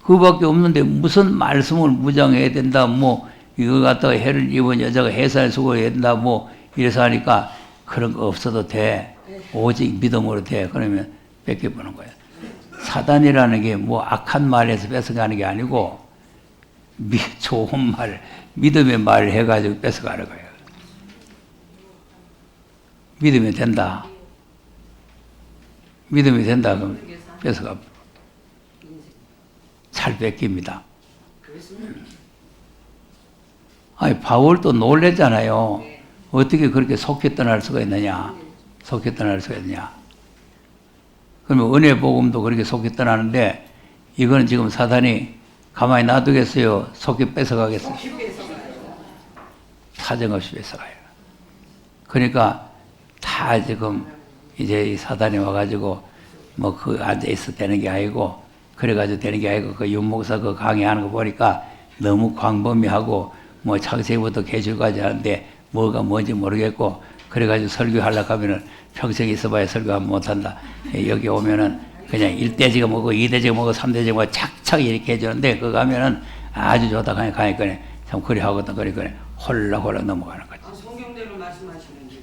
그거밖에 없는데 무슨 말씀을 무장해야 된다. 뭐 이거 갖다가 해를 입은 여자가 해산을 수고해야 된다. 뭐 이래서 하니까 그런 거 없어도 돼. 오직 믿음으로 돼. 그러면 뺏겨보는 거야. 사단이라는 게 뭐 악한 말에서 뺏어가는 게 아니고 좋은 말, 믿음의 말을 해가지고 뺏어가는 거예요. 믿으면 된다. 믿으면 된다. 그럼 뺏어가. 잘 뺏깁니다. 아니, 바울도 놀랬잖아요. 어떻게 그렇게 속히 떠날 수가 있느냐. 속히 떠날 수가 있느냐. 그러면 은혜 복음도 그렇게 속히 떠나는데 이거는 지금 사단이 가만히 놔두겠어요? 속히 뺏어가겠어요? 사정없이 뺏어가요. 그러니까 다 지금 이제 이 사단이 와가지고 뭐 그 앉아있어 되는 게 아니고 그래가지고 되는 게 아니고 그 윤목사 그 강의하는 거 보니까 너무 광범위하고 뭐 창세기부터 계시까지 하는데 뭐가 뭔지 모르겠고 그래가지고 설교하려고 하면은 평생 있어봐야 설교하면 못한다. 여기 오면은 그냥 1대지가 뭐고 2대지가 뭐고 3대지가 뭐고 착착 이렇게 해주는데 그거 가면은 아주 좋다 가니까 참 그리 하거든 그러니까 홀라홀라 넘어가는 거지. 성경대로 말씀하시는데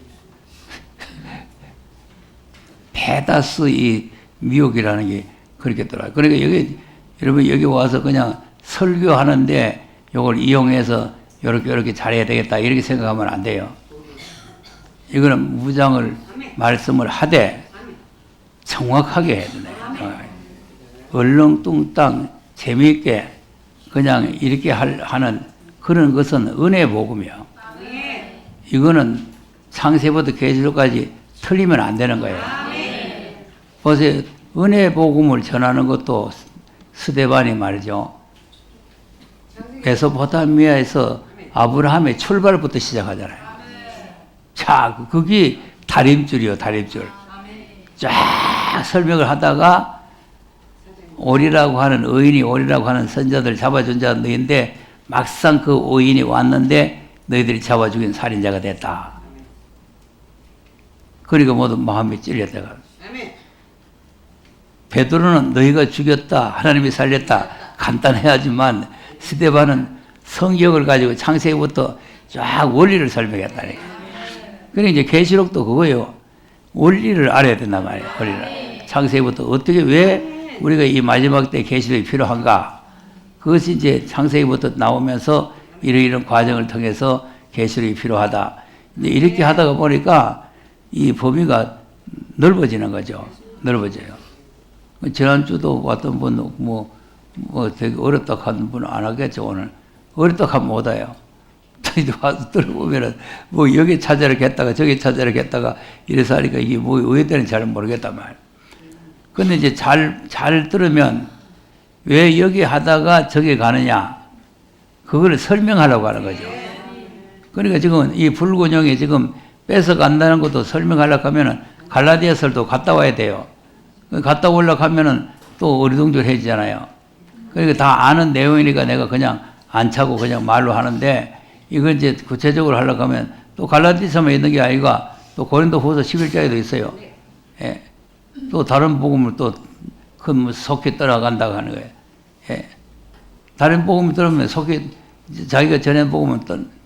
대다수 이 미혹이라는 게 그렇게 들어요. 그러니까 여기 여러분 여기 와서 그냥 설교하는데 이걸 이용해서 이렇게 잘해야 되겠다 이렇게 생각하면 안 돼요. 이거는 무장을 말씀을 하되 정확하게 해야 되네. 얼렁뚱땅 재미있게 그냥 이렇게 하는 그런 것은 은혜 복음이요. 이거는 창세부터 계시록까지 틀리면 안 되는 거예요. 보세요. 은혜 복음을 전하는 것도 스데반이 말이죠. 메소포타미아에서 아브라함의 출발부터 시작하잖아요. 자, 그게 다림줄이요, 다림줄. 쫙 설명을 하다가 오리라고 하는 의인이 오리라고 하는 선자들 잡아준 자는 너희인데 막상 그 의인이 왔는데 너희들이 잡아 죽인 살인자가 됐다. 그러니까 모두 마음이 찔렸다가. 베드로는 너희가 죽였다, 하나님이 살렸다. 간단해야지만 스데반은 성경을 가지고 창세기부터 쫙 원리를 설명했다니까. 그러니까 이제 계시록도 그거예요. 원리를 알아야 된단 말이에요. 원리를. 창세기부터 어떻게 왜 우리가 이 마지막 때 계시록이 필요한가? 그것이 이제 창세기부터 나오면서 이런 과정을 통해서 계시록이 필요하다. 근데 이렇게 하다가 보니까 이 범위가 넓어지는 거죠. 넓어져요. 지난주도 왔던 분, 되게 어렵다 하는 분은 안 하겠죠, 오늘. 어렵다 하면 못 와요. 와서 들어보면은, 여기 찾아라 했다가, 저기 찾아라 했다가, 이래서 하니까 이게 왜 되는지 잘 모르겠단 말이에요. 근데 이제 잘 들으면, 왜 여기 하다가 저기 가느냐, 그거를 설명하려고 하는 거죠. 그러니까 지금 이 불균형이 지금 뺏어간다는 것도 설명하려고 하면은, 갈라디아서도 갔다 와야 돼요. 갔다 오려고 하면은 또 어리둥절해지잖아요. 그러니까 다 아는 내용이니까 내가 그냥 안 차고 그냥 말로 하는데, 이걸 이제 구체적으로 하려고 하면 또 갈라디아서만 있는 게 아니라 또 고린도후서 11장에도 있어요. 예. 또 다른 복음을 또 큰 속히 따라간다고 하는 거예요. 예. 다른 복음을 들으면 속히 자기가 전한 복음을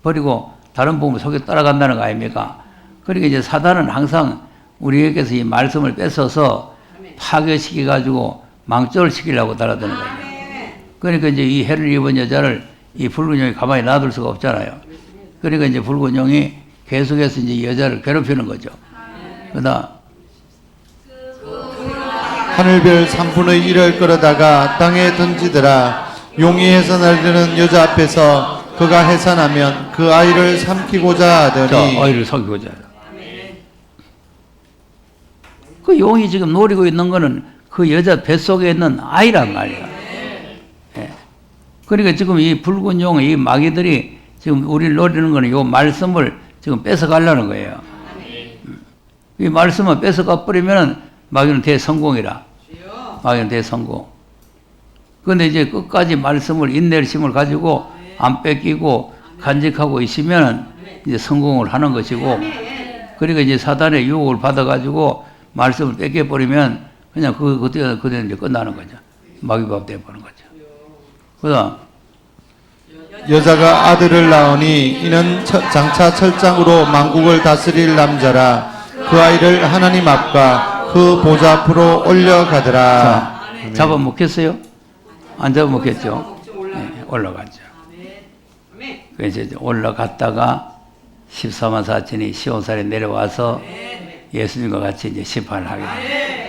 버리고 다른 복음을 속히 따라간다는 거 아닙니까? 그러니까 이제 사단은 항상 우리에게서 이 말씀을 뺏어서 파괴시켜가지고 망조를 시키려고 달아드는 거예요. 그러니까 이제 이 해를 입은 여자를 이 불균형이 가만히 놔둘 수가 없잖아요. 그러니까 이제 불균형이 계속해서 이제 여자를 괴롭히는 거죠. 그다음 하늘별 3분의 1을 끌어다가 땅에 던지더라. 용이 해산하려는 여자 앞에서 그가 해산하면 그 아이를 삼키고자 하더니 아이를 삼키고자 하더니 그 용이 지금 노리고 있는 거는 그 여자 뱃속에 있는 아이란 말이야. 예. 그러니까 지금 이 붉은 용, 이 마귀들이 지금 우리를 노리는 거는 이 말씀을 지금 뺏어가려는 거예요. 이 말씀을 뺏어가 버리면 마귀는 대성공이라. 마귀는 대성공. 그런데 이제 끝까지 말씀을 인내의 힘을 가지고 안 뺏기고 간직하고 있으면 이제 성공을 하는 것이고, 그러니까 이제 사단의 유혹을 받아가지고 말씀을 뺏겨버리면 그냥 그때는 이제 끝나는 거죠. 마귀밥 돼버리는 거죠. 그다음 여자가 아들을 낳으니 이는 장차 철장으로 만국을 다스릴 남자라. 그 아이를 하나님 앞과 그 보좌 앞으로 올려가더라. 잡아먹겠어요? 안 잡아먹겠죠? 네, 올라갔죠. 그래서 이제 올라갔다가 14만 4천이 시온산에 내려와서 예수님과 같이 이제 심판을 하게 됩니다.